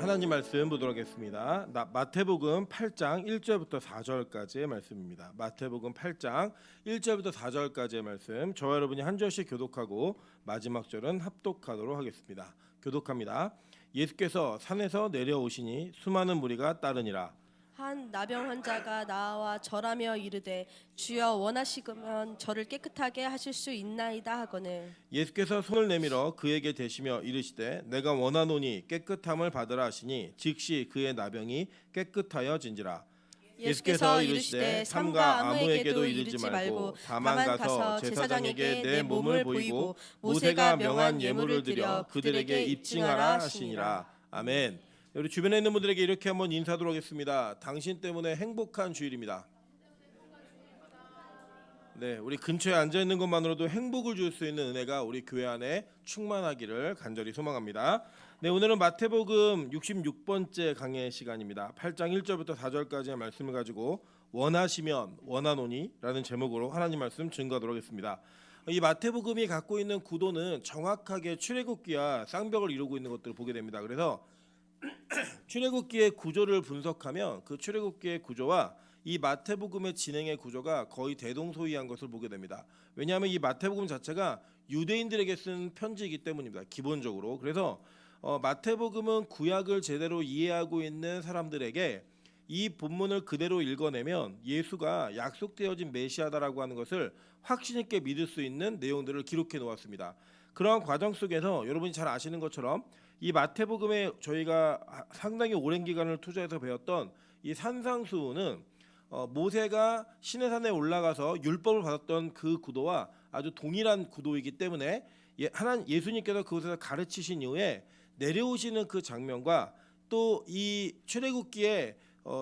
하나님 말씀 보도록 하겠습니다. 마태복음 8장 1절부터 4절까지의 말씀입니다. 마태복음 8장 1절부터 4절까지의 말씀, 저와 여러분이 한 절씩 교독하고 마지막 절은 합독하도록 하겠습니다. 교독합니다. 예수께서 산에서 내려오시니 수많은 무리가 따르니라. 한 나병 환자가 나와 절하며 이르되 주여 원하시면 저를 깨끗하게 하실 수 있나이다 하거늘 예수께서 손을 내밀어 그에게 대시며 이르시되 내가 원하노니 깨끗함을 받으라 하시니 즉시 그의 나병이 깨끗하여진지라. 예수께서 이르시되 삼가 아무에게도 이르지 말고 다만 가서 제사장에게 내 몸을 보이고 모세가 명한 예물을 드려 그들에게 입증하라 하시니라. 아멘. 우리 주변에 있는 분들에게 이렇게 한번 인사하도록 하겠습니다. 당신 때문에 행복한 주일입니다. 네, 우리 근처에 앉아 있는 것만으로도 행복을 줄 수 있는 은혜가 우리 교회 안에 충만하기를 간절히 소망합니다. 네, 오늘은 마태복음 66번째 강의 시간입니다. 8장 1절부터 4절까지의 말씀을 가지고 원하시면 원하노니 라는 제목으로 하나님 말씀 증거하도록 하겠습니다. 이 마태복음이 갖고 있는 구도는 정확하게 출애굽기와 쌍벽을 이루고 있는 것들을 보게 됩니다. 그래서 출애굽기의 구조를 분석하면 그 출애굽기의 구조와 이 마태복음의 진행의 구조가 거의 대동소이한 것을 보게 됩니다. 왜냐하면 이 마태복음 자체가 유대인들에게 쓴 편지이기 때문입니다. 기본적으로. 그래서 마태복음은 구약을 제대로 이해하고 있는 사람들에게 이 본문을 그대로 읽어내면 예수가 약속되어진 메시아다라고 하는 것을 확신 있게 믿을 수 있는 내용들을 기록해 놓았습니다. 그러한 과정 속에서 여러분이 잘 아시는 것처럼 이 마태복음에 저희가 상당히 오랜 기간을 투자해서 배웠던 이 산상수훈은 모세가 시내산에 올라가서 율법을 받았던 그 구도와 아주 동일한 구도이기 때문에 예수님께서 그곳에서 가르치신 이후에 내려오시는 그 장면과 또 이 출애굽기에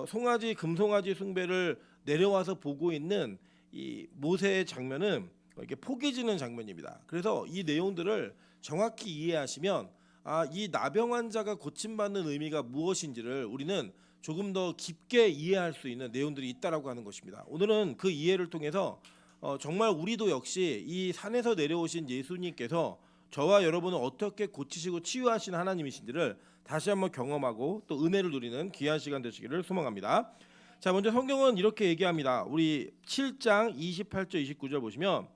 송아지 금송아지 숭배를 내려와서 보고 있는 이 모세의 장면은 이렇게 포개지는 장면입니다. 그래서 이 내용들을 정확히 이해하시면 이 나병 환자가 고침받는 의미가 무엇인지를 우리는 조금 더 깊게 이해할 수 있는 내용들이 있다라고 하는 것입니다. 오늘은 그 이해를 통해서 정말 우리도 역시 이 산에서 내려오신 예수님께서 저와 여러분을 어떻게 고치시고 치유하시는 하나님이신지를 다시 한번 경험하고 또 은혜를 누리는 귀한 시간 되시기를 소망합니다. 자, 먼저 성경은 이렇게 얘기합니다. 우리 7장 28절 29절 보시면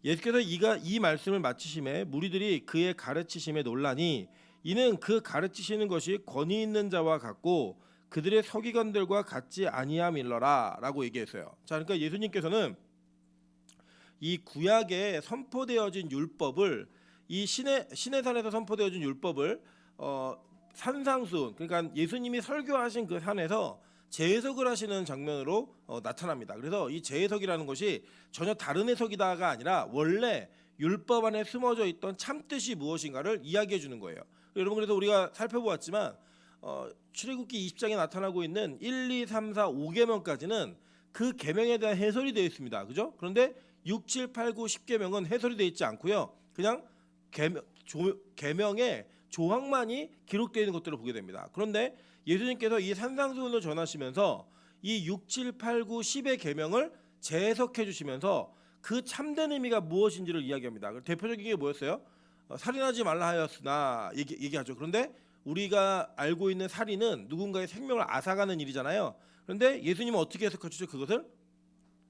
예수께서 이 말씀을 마치심에 무리들이 그의 가르치심에 놀라니 이는 그 가르치시는 것이 권위 있는 자와 같고 그들의 서기관들과 같지 아니함일러라 라고 얘기했어요. 자, 그러니까 예수님께서는 이 구약에 선포되어진 율법을 이 시내산에서 선포되어진 율법을 산상수훈, 그러니까 예수님이 설교하신 그 산에서 재해석을 하시는 장면으로 나타납니다. 그래서 이 재해석이라는 것이 전혀 다른 해석이다가 아니라 원래 율법 안에 숨어져 있던 참뜻이 무엇인가를 이야기해 주는 거예요. 여러분, 그래서 우리가 살펴보았지만 출애굽기 20장에 나타나고 있는 1, 2, 3, 4, 5계명까지는 그 계명에 대한 해설이 되어 있습니다. 그죠? 그런데 6, 7, 8, 9, 10계명은 해설이 되어 있지 않고요. 그냥 계명의 조항만이 기록되어 있는 것들을 보게 됩니다. 그런데 예수님께서 이 산상수훈을 전하시면서 이 6, 7, 8, 9, 10의 계명을 재해석해 주시면서 그 참된 의미가 무엇인지를 이야기합니다. 대표적인 게 뭐였어요? 살인하지 말라 하였으나 얘기하죠. 그런데 우리가 알고 있는 살인은 누군가의 생명을 앗아가는 일이잖아요. 그런데 예수님은 어떻게 해석해 주죠? 그것을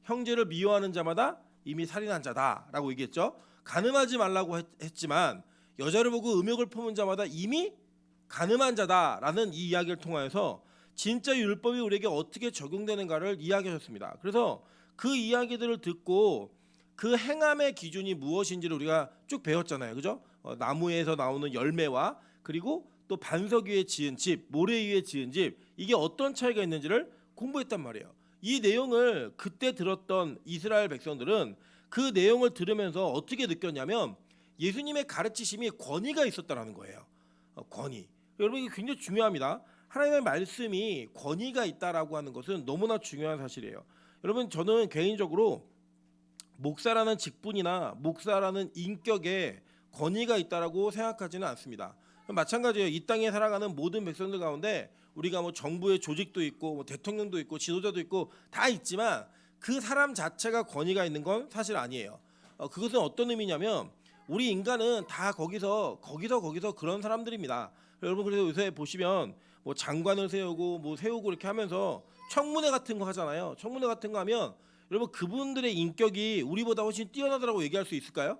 형제를 미워하는 자마다 이미 살인한 자다라고 얘기했죠. 간음하지 말라고 했지만 여자를 보고 음욕을 품은 자마다 이미 간음한 자다라는 이 이야기를 통하여서 진짜 율법이 우리에게 어떻게 적용되는가를 이야기하셨습니다. 그래서 그 이야기들을 듣고 그 행함의 기준이 무엇인지를 우리가 쭉 배웠잖아요. 그죠? 나무에서 나오는 열매와 그리고 또 반석 위에 지은 집, 모래 위에 지은 집, 이게 어떤 차이가 있는지를 공부했단 말이에요. 이 내용을 그때 들었던 이스라엘 백성들은 그 내용을 들으면서 어떻게 느꼈냐면 예수님의 가르치심이 권위가 있었다라는 거예요. 권위. 여러분, 이게 굉장히 중요합니다. 하나님의 말씀이 권위가 있다라고 하는 것은 너무나 중요한 사실이에요. 여러분, 저는 개인적으로 목사라는 직분이나 목사라는 인격에 권위가 있다라고 생각하지는 않습니다. 마찬가지예요. 이 땅에 살아가는 모든 백성들 가운데 우리가 뭐 정부의 조직도 있고 뭐 대통령도 있고 지도자도 있고 다 있지만 그 사람 자체가 권위가 있는 건 사실 아니에요. 그것은 어떤 의미냐면 우리 인간은 다 거기서 그런 사람들입니다. 여러분 그래서 요새 보시면 뭐 장관을 세우고 뭐 세우고 이렇게 하면서 청문회 같은 거 하잖아요. 청문회 같은 거 하면 여러분 그분들의 인격이 우리보다 훨씬 뛰어나다라고 얘기할 수 있을까요?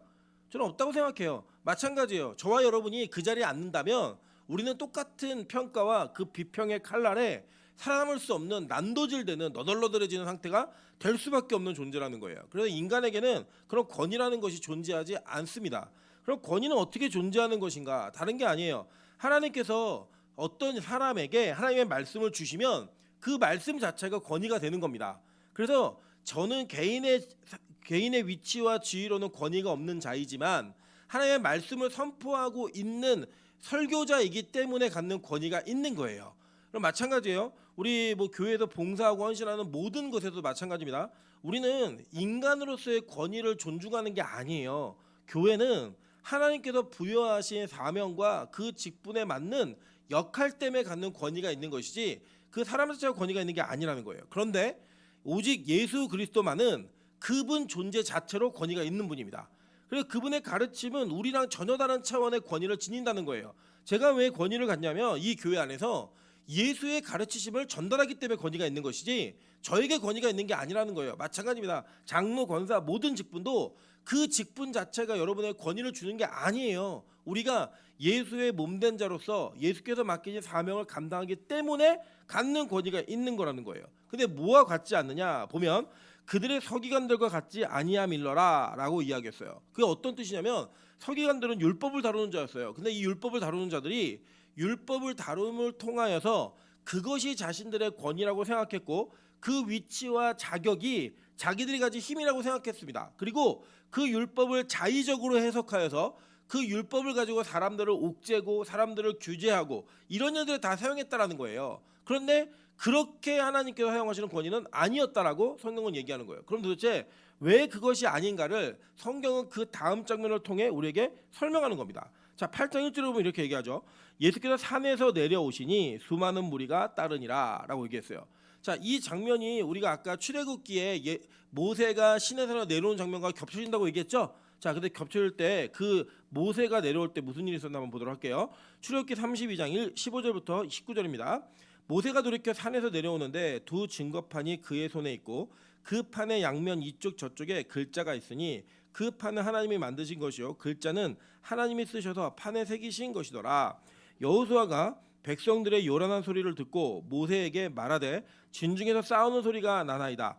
저는 없다고 생각해요. 마찬가지예요. 저와 여러분이 그 자리에 앉는다면 우리는 똑같은 평가와 그 비평의 칼날에 살아남을 수 없는 난도질되는 너덜너덜해지는 상태가 될 수밖에 없는 존재라는 거예요. 그래서 인간에게는 그런 권위라는 것이 존재하지 않습니다. 그럼 권위는 어떻게 존재하는 것인가? 다른 게 아니에요. 하나님께서 어떤 사람에게 하나님의 말씀을 주시면 그 말씀 자체가 권위가 되는 겁니다. 그래서 저는 개인의 위치와 지위로는 권위가 없는 자이지만 하나님의 말씀을 선포하고 있는 설교자이기 때문에 갖는 권위가 있는 거예요. 그럼 마찬가지예요. 우리 뭐 교회에서 봉사하고 헌신하는 모든 것에도 마찬가지입니다. 우리는 인간으로서의 권위를 존중하는 게 아니에요. 교회는 하나님께서 부여하신 사명과 그 직분에 맞는 역할 때문에 갖는 권위가 있는 것이지 그 사람 자체가 권위가 있는 게 아니라는 거예요. 그런데 오직 예수 그리스도만은 그분 존재 자체로 권위가 있는 분입니다. 그래서 그분의 가르침은 우리랑 전혀 다른 차원의 권위를 지닌다는 거예요. 제가 왜 권위를 갖냐면 이 교회 안에서 예수의 가르치심을 전달하기 때문에 권위가 있는 것이지 저에게 권위가 있는 게 아니라는 거예요. 마찬가지입니다. 장로, 권사 모든 직분도 그 직분 자체가 여러분의 권위를 주는 게 아니에요. 우리가 예수의 몸된 자로서 예수께서 맡기신 사명을 감당하기 때문에 갖는 권위가 있는 거라는 거예요. 근데 뭐와 같지 않느냐 보면 그들의 서기관들과 같지 아니함일러라 라고 이야기했어요. 그게 어떤 뜻이냐면 서기관들은 율법을 다루는 자였어요. 근데 이 율법을 다루는 자들이 율법을 다룸을 통하여서 그것이 자신들의 권위라고 생각했고 그 위치와 자격이 자기들이 가진 힘이라고 생각했습니다. 그리고 그 율법을 자의적으로 해석하여서 그 율법을 가지고 사람들을 옥죄고 사람들을 규제하고 이런 일들을 다 사용했다라는 거예요. 그런데 그렇게 하나님께서 사용하시는 권위는 아니었다라고 성경은 얘기하는 거예요. 그럼 도대체 왜 그것이 아닌가를 성경은 그 다음 장면을 통해 우리에게 설명하는 겁니다. 자, 8장 1절에 보면 이렇게 얘기하죠. 예수께서 산에서 내려오시니 수많은 무리가 따르니라 라고 얘기했어요. 자, 이 장면이 우리가 아까 출애굽기에 모세가 시내에서 내려온 장면과 겹쳐진다고 얘기했죠. 자, 근데 겹칠 때 그 모세가 내려올 때 무슨 일이 있었나 한번 보도록 할게요. 출애굽기 32장 15절부터 19절입니다. 모세가 돌이켜 산에서 내려오는데 두 증거판이 그의 손에 있고 그 판의 양면 이쪽 저쪽에 글자가 있으니 그 판은 하나님이 만드신 것이요 글자는 하나님이 쓰셔서 판에 새기신 것이더라. 여호수아가 백성들의 요란한 소리를 듣고 모세에게 말하되 진중에서 싸우는 소리가 나나이다.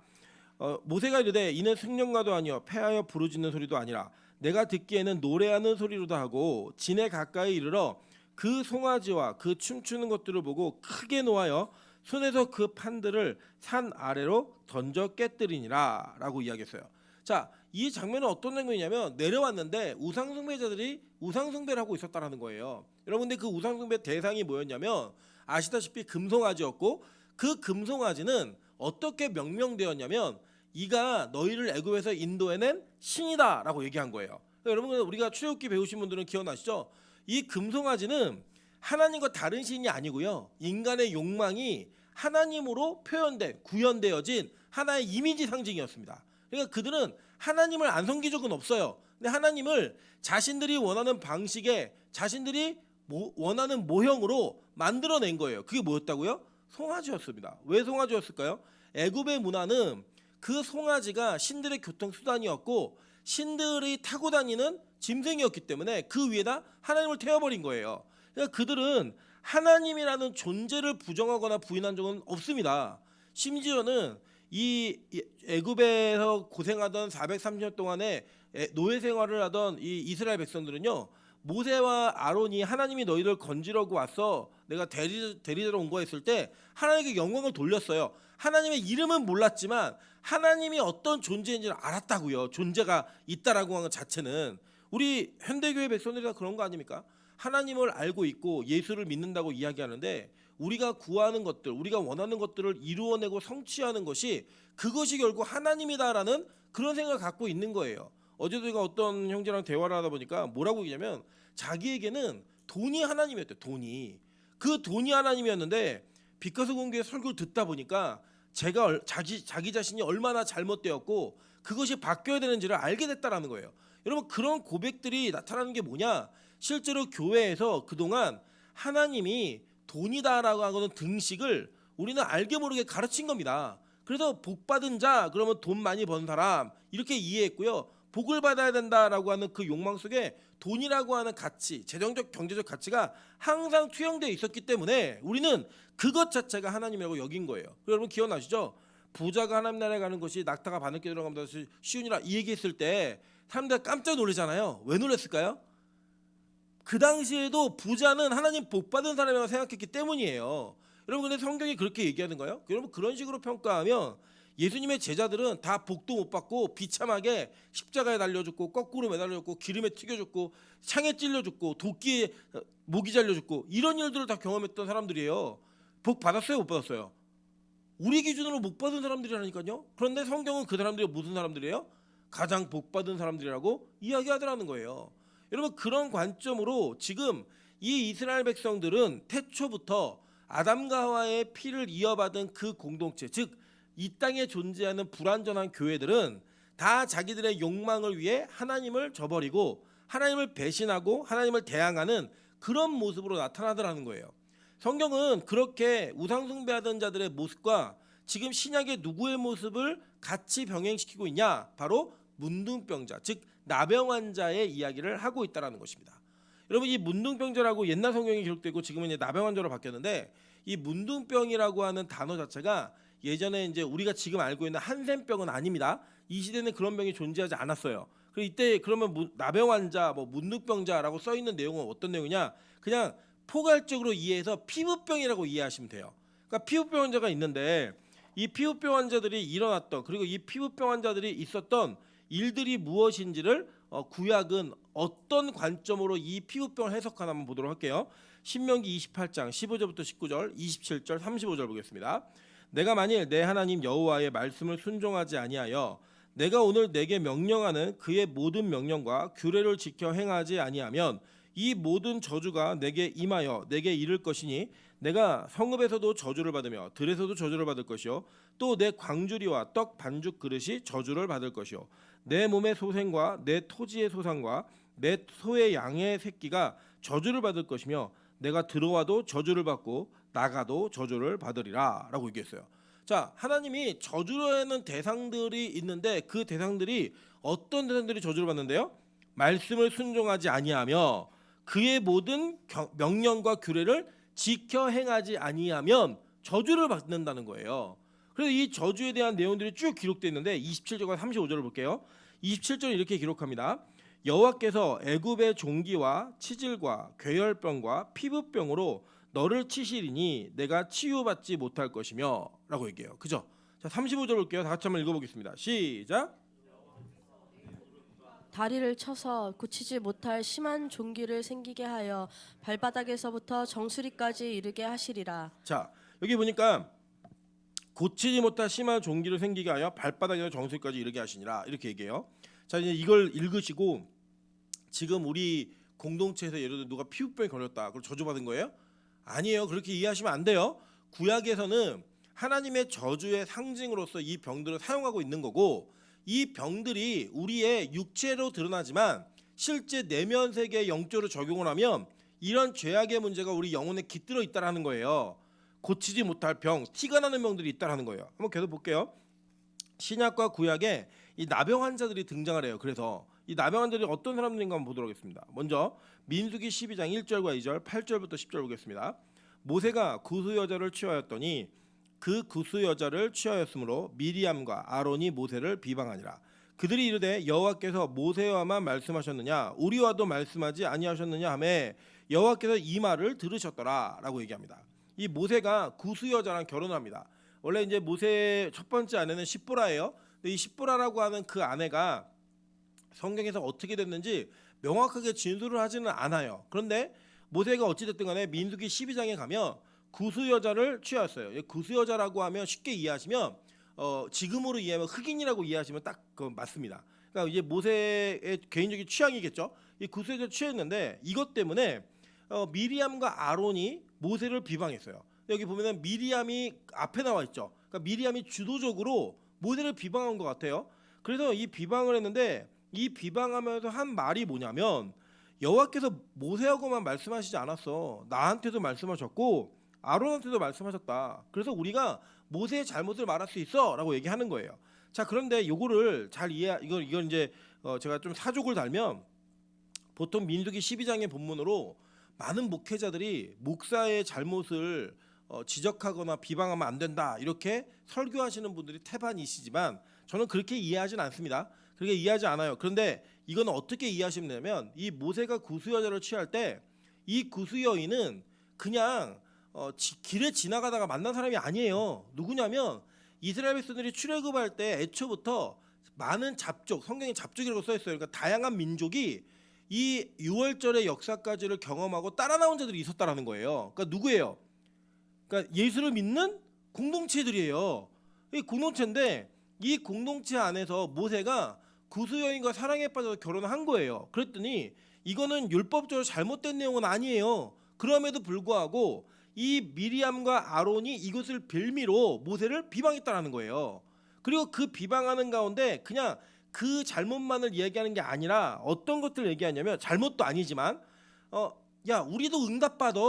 모세가 이르되 이는 승령과도 아니요 패하여 부르짖는 소리도 아니라 내가 듣기에는 노래하는 소리로다 하고 진에 가까이 이르러 그 송아지와 그 춤추는 것들을 보고 크게 노하여 손에서 그 판들을 산 아래로 던져 깨뜨리니라 라고 이야기했어요. 자, 이 장면은 어떤 장면이냐면 내려왔는데 우상숭배자들이 우상숭배를 하고 있었다는 거예요. 여러분들 그 우상숭배 대상이 뭐였냐면 아시다시피 금송아지였고 그 금송아지는 어떻게 명명되었냐면 이가 너희를 애굽에서 인도해낸 신이다 라고 얘기한 거예요. 여러분 우리가 출애굽기 배우신 분들은 기억나시죠? 이 금송아지는 하나님과 다른 신이 아니고요. 인간의 욕망이 하나님으로 표현된 구현되어진 하나의 이미지 상징이었습니다. 그러니까 그들은 하나님을 안 섬긴 적은 없어요. 근데 하나님을 자신들이 원하는 방식에 자신들이 원하는 모형으로 만들어낸 거예요. 그게 뭐였다고요? 송아지였습니다. 왜 송아지였을까요? 애굽의 문화는 그 송아지가 신들의 교통수단이었고 신들이 타고 다니는 짐승이었기 때문에 그 위에다 하나님을 태워버린 거예요. 그러니까 그들은 하나님이라는 존재를 부정하거나 부인한 적은 없습니다. 심지어는 이 애굽에서 고생하던 430년 동안에 노예 생활을 하던 이 이스라엘 백성들은요, 모세와 아론이 하나님이 너희를 건지려고 왔어, 내가 대리자로 온 거 했을 때 하나님께 영광을 돌렸어요. 하나님의 이름은 몰랐지만 하나님이 어떤 존재인지를 알았다고요. 존재가 있다라고 하는 것 자체는. 우리 현대교회 백성들이 다 그런 거 아닙니까? 하나님을 알고 있고 예수를 믿는다고 이야기하는데 우리가 구하는 것들, 우리가 원하는 것들을 이루어내고 성취하는 것이 그것이 결국 하나님이다라는 그런 생각을 갖고 있는 거예요. 어제도 제가 어떤 형제랑 대화를 하다 보니까 뭐라고 얘기냐면 자기에게는 돈이 하나님이었대요. 돈이. 그 돈이 하나님이었는데 빛가서 공교회 설교를 듣다 보니까 자기 자신이 얼마나 잘못되었고 그것이 바뀌어야 되는지를 알게 됐다라는 거예요. 여러분 그런 고백들이 나타나는 게 뭐냐? 실제로 교회에서 그동안 하나님이 돈이다라고 하는 등식을 우리는 알게 모르게 가르친 겁니다. 그래서 복 받은 자 그러면 돈 많이 버는 사람 이렇게 이해했고요. 복을 받아야 된다라고 하는 그 욕망 속에 돈이라고 하는 가치, 재정적 경제적 가치가 항상 투영되어 있었기 때문에 우리는 그것 자체가 하나님이라고 여긴 거예요. 여러분 기억나시죠? 부자가 하나님 나라에 가는 것이 낙타가 바늘게 들어가는 것이 쉬우니라 이 얘기했을 때 사람들 깜짝 놀라잖아요. 왜 놀랐을까요? 그 당시에도 부자는 하나님 복 받은 사람이라고 생각했기 때문이에요. 여러분 근데 성경이 그렇게 얘기하는 거예요? 여러분 그런 식으로 평가하면 예수님의 제자들은 다 복도 못 받고 비참하게 십자가에 달려 죽고 거꾸로 매달려 죽고 기름에 튀겨 죽고 창에 찔려 죽고 도끼에 목이 잘려 죽고 이런 일들을 다 경험했던 사람들이에요. 복 받았어요, 못 받았어요? 우리 기준으로 못 받은 사람들이라니까요. 그런데 성경은 그 사람들이 무슨 사람들이에요? 가장 복 받은 사람들이라고 이야기하더라는 거예요. 여러분 그런 관점으로 지금 이 이스라엘 백성들은 태초부터 아담과 하와의 피를 이어받은 그 공동체, 즉 이 땅에 존재하는 불완전한 교회들은 다 자기들의 욕망을 위해 하나님을 저버리고 하나님을 배신하고 하나님을 대항하는 그런 모습으로 나타나더라는 거예요. 성경은 그렇게 우상숭배하던 자들의 모습과 지금 신약의 누구의 모습을 같이 병행시키고 있냐? 바로 문둥병자, 즉 나병환자의 이야기를 하고 있다라는 것입니다. 여러분 이 문둥병자라고 옛날 성경에 기록되고 지금은 이제 나병환자로 바뀌었는데 이 문둥병이라고 하는 단어 자체가 예전에 이제 우리가 지금 알고 있는 한센병은 아닙니다. 이 시대는 그런 병이 존재하지 않았어요. 그리고 이때 그러면 나병환자, 뭐 문둥병자라고 써 있는 내용은 어떤 내용이냐? 그냥 포괄적으로 이해해서 피부병이라고 이해하시면 돼요. 그러니까 피부병 환자가 있는데 이 피부병 환자들이 일어났던 그리고 이 피부병 환자들이 있었던 일들이 무엇인지를 구약은 어떤 관점으로 이 피부병을 해석하나 한번 보도록 할게요. 신명기 28장 15절부터 19절, 27절, 35절 보겠습니다. 내가 만일 내 하나님 여호와의 말씀을 순종하지 아니하여 내가 오늘 내게 명령하는 그의 모든 명령과 규례를 지켜 행하지 아니하면 이 모든 저주가 내게 임하여 내게 이를 것이니 내가 성읍에서도 저주를 받으며 들에서도 저주를 받을 것이요 또 내 광주리와 떡 반죽 그릇이 저주를 받을 것이요 내 몸의 소생과 내 토지의 소상과 내 소의 양의 새끼가 저주를 받을 것이며 내가 들어와도 저주를 받고 나가도 저주를 받으리라 라고 얘기했어요. 자, 하나님이 저주라는 대상들이 있는데 그 대상들이 어떤 대상들이 저주를 받는데요? 말씀을 순종하지 아니하며 그의 모든 명령과 규례를 지켜 행하지 아니하면 저주를 받는다는 거예요. 그래서 이 저주에 대한 내용들이 쭉 기록되어 있는데 27절과 35절을 볼게요. 27절 이렇게 기록합니다. 여호와께서 애굽의 종기와 치질과 괴혈병과 피부병으로 너를 치시리니 내가 치유받지 못할 것이며 라고 얘기해요. 그죠? 자, 35절 볼게요. 다 같이 한번 읽어보겠습니다. 시작. 다리를 쳐서 고치지 못할 심한 종기를 생기게 하여 발바닥에서부터 정수리까지 이르게 하시리라. 자, 여기 보니까 고치지 못할 심한 종기를 생기게 하여 발바닥에서 정수리까지 이르게 하시니라 이렇게 얘기해요. 자, 이제 이걸 읽으시고 지금 우리 공동체에서 예를 들어 누가 피부병에 걸렸다. 그걸 저주받은 거예요? 아니에요. 그렇게 이해하시면 안 돼요. 구약에서는 하나님의 저주의 상징으로서 이 병들을 사용하고 있는 거고 이 병들이 우리의 육체로 드러나지만 실제 내면 세계에 영적으로 적용을 하면 이런 죄악의 문제가 우리 영혼에 깃들어 있다라는 거예요. 고치지 못할 병, 티가 나는 병들이 있다라는 거예요. 한번 계속 볼게요. 신약과 구약에 이 나병 환자들이 등장을 해요. 그래서 이 나병 환자들이 어떤 사람들인가 한번 보도록 하겠습니다. 먼저 민수기 12장 1절과 2절, 8절부터 10절 보겠습니다. 모세가 구스 여자를 취하였더니 그 구스 여자를 취하였으므로 미리암과 아론이 모세를 비방하니라. 그들이 이르되 여호와께서 모세와만 말씀하셨느냐 우리와도 말씀하지 아니하셨느냐 하매 여호와께서 이 말을 들으셨더라라고 얘기합니다. 이 모세가 구스 여자랑 결혼합니다. 원래 이제 모세의 첫 번째 아내는 십보라예요. 근데 이 십보라라고 하는 그 아내가 성경에서 어떻게 됐는지 명확하게 진술을 하지는 않아요. 그런데 모세가 어찌됐든 간에 민수기 12장에 가면 구스 여자를 취하였어요. 구스 여자라고 하면 쉽게 이해하시면 지금으로 이해하면 흑인이라고 이해하시면 딱 맞습니다. 그러니까 이제 모세의 개인적인 취향이겠죠. 이 구스 여자를 취했는데 이것 때문에 미리암과 아론이 모세를 비방했어요. 여기 보면은 미리암이 앞에 나와 있죠. 그러니까 미리암이 주도적으로 모세를 비방한 것 같아요. 그래서 이 비방을 했는데 이 비방하면서 한 말이 뭐냐면 여호와께서 모세하고만 말씀하시지 않았어. 나한테도 말씀하셨고 아론한테도 말씀하셨다. 그래서 우리가 모세의 잘못을 말할 수 있어라고 얘기하는 거예요. 자, 그런데 요거를 잘 이걸 이제 제가 좀 사족을 달면 보통 민수기 12장의 본문으로 많은 목회자들이 목사의 잘못을 지적하거나 비방하면 안 된다 이렇게 설교하시는 분들이 태반이시지만 저는 그렇게 이해하진 않습니다. 그렇게 이해하지 않아요. 그런데 이건 어떻게 이해하시면 되냐면 이 모세가 구수여자를 취할 때 이 구수여인은 그냥 길에 지나가다가 만난 사람이 아니에요. 누구냐면 이스라엘 백성들이 출애굽할 때 애초부터 많은 잡족, 성경에 잡족이라고 써 있어요. 그러니까 다양한 민족이 이 6월절의 역사까지를 경험하고 따라 나온 자들이 있었다라는 거예요. 그러니까 누구예요? 그러니까 예수를 믿는 공동체들이에요. 이 공동체인데 이 공동체 안에서 모세가 구수여인과 사랑에 빠져서 결혼을 한 거예요. 그랬더니 이거는 율법적으로 잘못된 내용은 아니에요. 그럼에도 불구하고 이 미리암과 아론이 이것을 빌미로 모세를 비방했다라는 거예요. 그리고 그 비방하는 가운데 그냥 그 잘못만을 이야기하는 게 아니라 어떤 것들을 얘기하냐면 잘못도 아니지만 야 우리도 응답받아.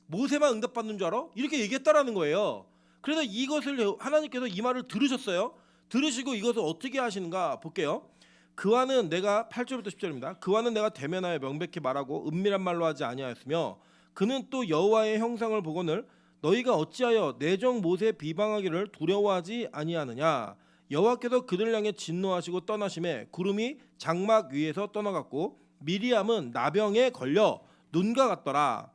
모세만 응답받는 줄 알아? 이렇게 얘기했다라는 거예요. 그래서 이것을 하나님께서 이 말을 들으셨어요. 들으시고 이것을 어떻게 하시는가 볼게요. 그와는 내가 8절부터 10절입니다. 그와는 내가 대면하여 명백히 말하고 은밀한 말로 하지 아니하였으며 그는 또 여호와의 형상을 보거늘 너희가 어찌하여 내 종 모세 비방하기를 두려워하지 아니하느냐. 여호와께서 그들을 향해 진노하시고 떠나심에 구름이 장막 위에서 떠나갔고 미리암은 나병에 걸려 눈과 같더라.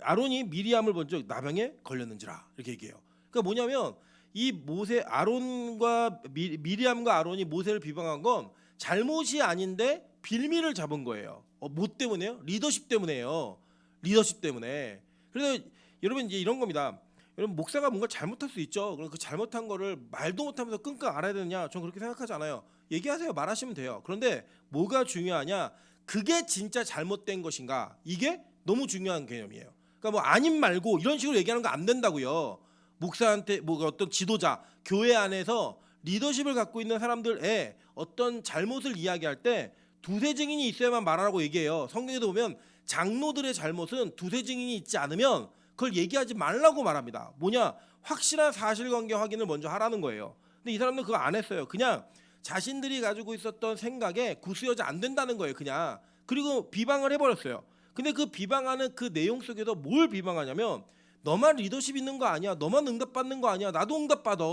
아론이 미리암을 본즉 나병에 걸렸는지라 이렇게 얘기해요. 그러니까 뭐냐면 이 모세 아론과 미리암과 아론이 모세를 비방한 건 잘못이 아닌데 빌미를 잡은 거예요. 뭐 때문에요? 리더십 때문에요. 리더십 때문에. 그래서 여러분 이제 이런 겁니다. 여러분 목사가 뭔가 잘못할 수 있죠. 그럼 그 잘못한 거를 말도 못하면서 끙끙 앓아야 되느냐? 전 그렇게 생각하지 않아요. 얘기하세요. 말하시면 돼요. 그런데 뭐가 중요하냐? 그게 진짜 잘못된 것인가? 이게 너무 중요한 개념이에요. 그러니까 뭐 아님 말고 이런 식으로 얘기하는 거 안 된다고요. 목사한테 뭐 어떤 지도자, 교회 안에서 리더십을 갖고 있는 사람들의 어떤 잘못을 이야기할 때 두세 증인이 있어야만 말하라고 얘기해요. 성경에도 보면 장로들의 잘못은 두세 증인이 있지 않으면 그걸 얘기하지 말라고 말합니다. 뭐냐? 확실한 사실관계 확인을 먼저 하라는 거예요. 근데 이 사람들은 그거 안 했어요. 그냥 자신들이 가지고 있었던 생각에 구수여자 안 된다는 거예요. 그냥. 그리고 비방을 해버렸어요. 근데 그 비방하는 그 내용 속에서 뭘 비방하냐면 너만 리더십 있는 거 아니야. 너만 응답받는 거 아니야. 나도 응답받아.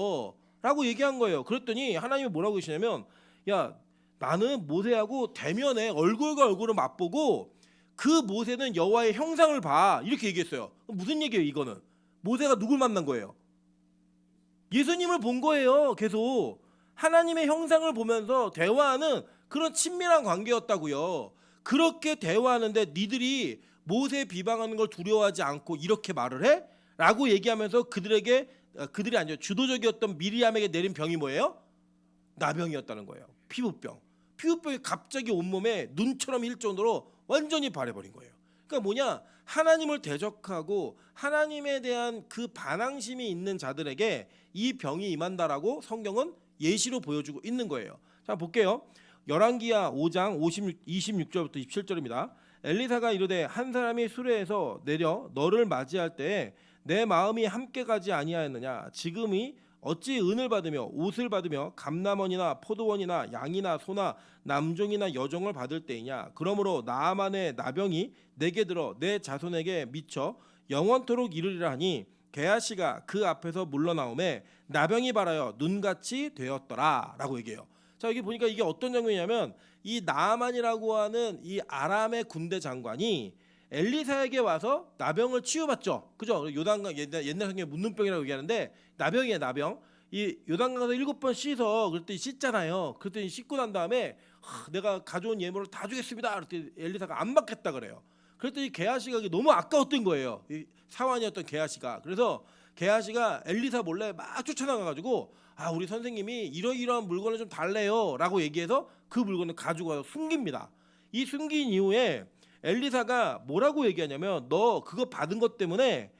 라고 얘기한 거예요. 그랬더니 하나님이 뭐라고 하시냐면 야 나는 모세하고 대면에 얼굴과 얼굴을 맞보고 그 모세는 여호와의 형상을 봐. 이렇게 얘기했어요. 무슨 얘기예요 이거는? 모세가 누굴 만난 거예요? 예수님을 본 거예요. 계속. 하나님의 형상을 보면서 대화하는 그런 친밀한 관계였다고요. 그렇게 대화하는데 니들이 모세 비방하는 걸 두려워하지 않고 이렇게 말을 해? 라고 얘기하면서 그들이 아니죠. 주도적이었던 미리암에게 내린 병이 뭐예요? 나병이었다는 거예요. 피부병. 피부병이 갑자기 온몸에 눈처럼 힐 정도로 완전히 발해버린 거예요. 그러니까 뭐냐? 하나님을 대적하고 하나님에 대한 그 반항심이 있는 자들에게 이 병이 임한다라고 성경은 예시로 보여주고 있는 거예요. 자 볼게요. 열왕기하 5장 26절부터 27절입니다. 엘리사가 이르되 한 사람이 수레에서 내려 너를 맞이할 때에 내 마음이 함께 가지 아니하였느냐. 지금이 어찌 은을 받으며 옷을 받으며 감남원이나 포도원이나 양이나 소나 남종이나 여종을 받을 때이냐. 그러므로 나아만의 나병이 내게 들어 내 자손에게 미쳐 영원토록 이르리라 하니 게하시가 그 앞에서 물러나오매 나병이 발하여 눈같이 되었더라 라고 얘기해요. 자 여기 보니까 이게 어떤 장면이냐면 이 나아만이라고 하는 이 아람의 군대 장관이 엘리사에게 와서 나병을 치유받죠. 그죠? 요단강 옛날 성경에 묻는병이라고 얘기하는데 나병이에요. 나병. 이 요단강에서 7번 씻어. 그랬더니 씻잖아요. 그랬더니 씻고 난 다음에 내가 가져온 예물을 다 주겠습니다. 그랬더니 엘리사가 안 받겠다 그래요. 그랬더니 게하시가 너무 아까웠던 거예요. 이 사환이었던 게하시가. 그래서 게하시가 엘리사 몰래 막 쫓아나가가지고 우리 선생님이 이러이러한 물건을 좀 달래요 라고 얘기해서 그 물건을 가지고 와서 숨깁니다. 이 숨긴 이후에 엘리사가 뭐라고 얘기하냐면 너 그거 받은 것 때문에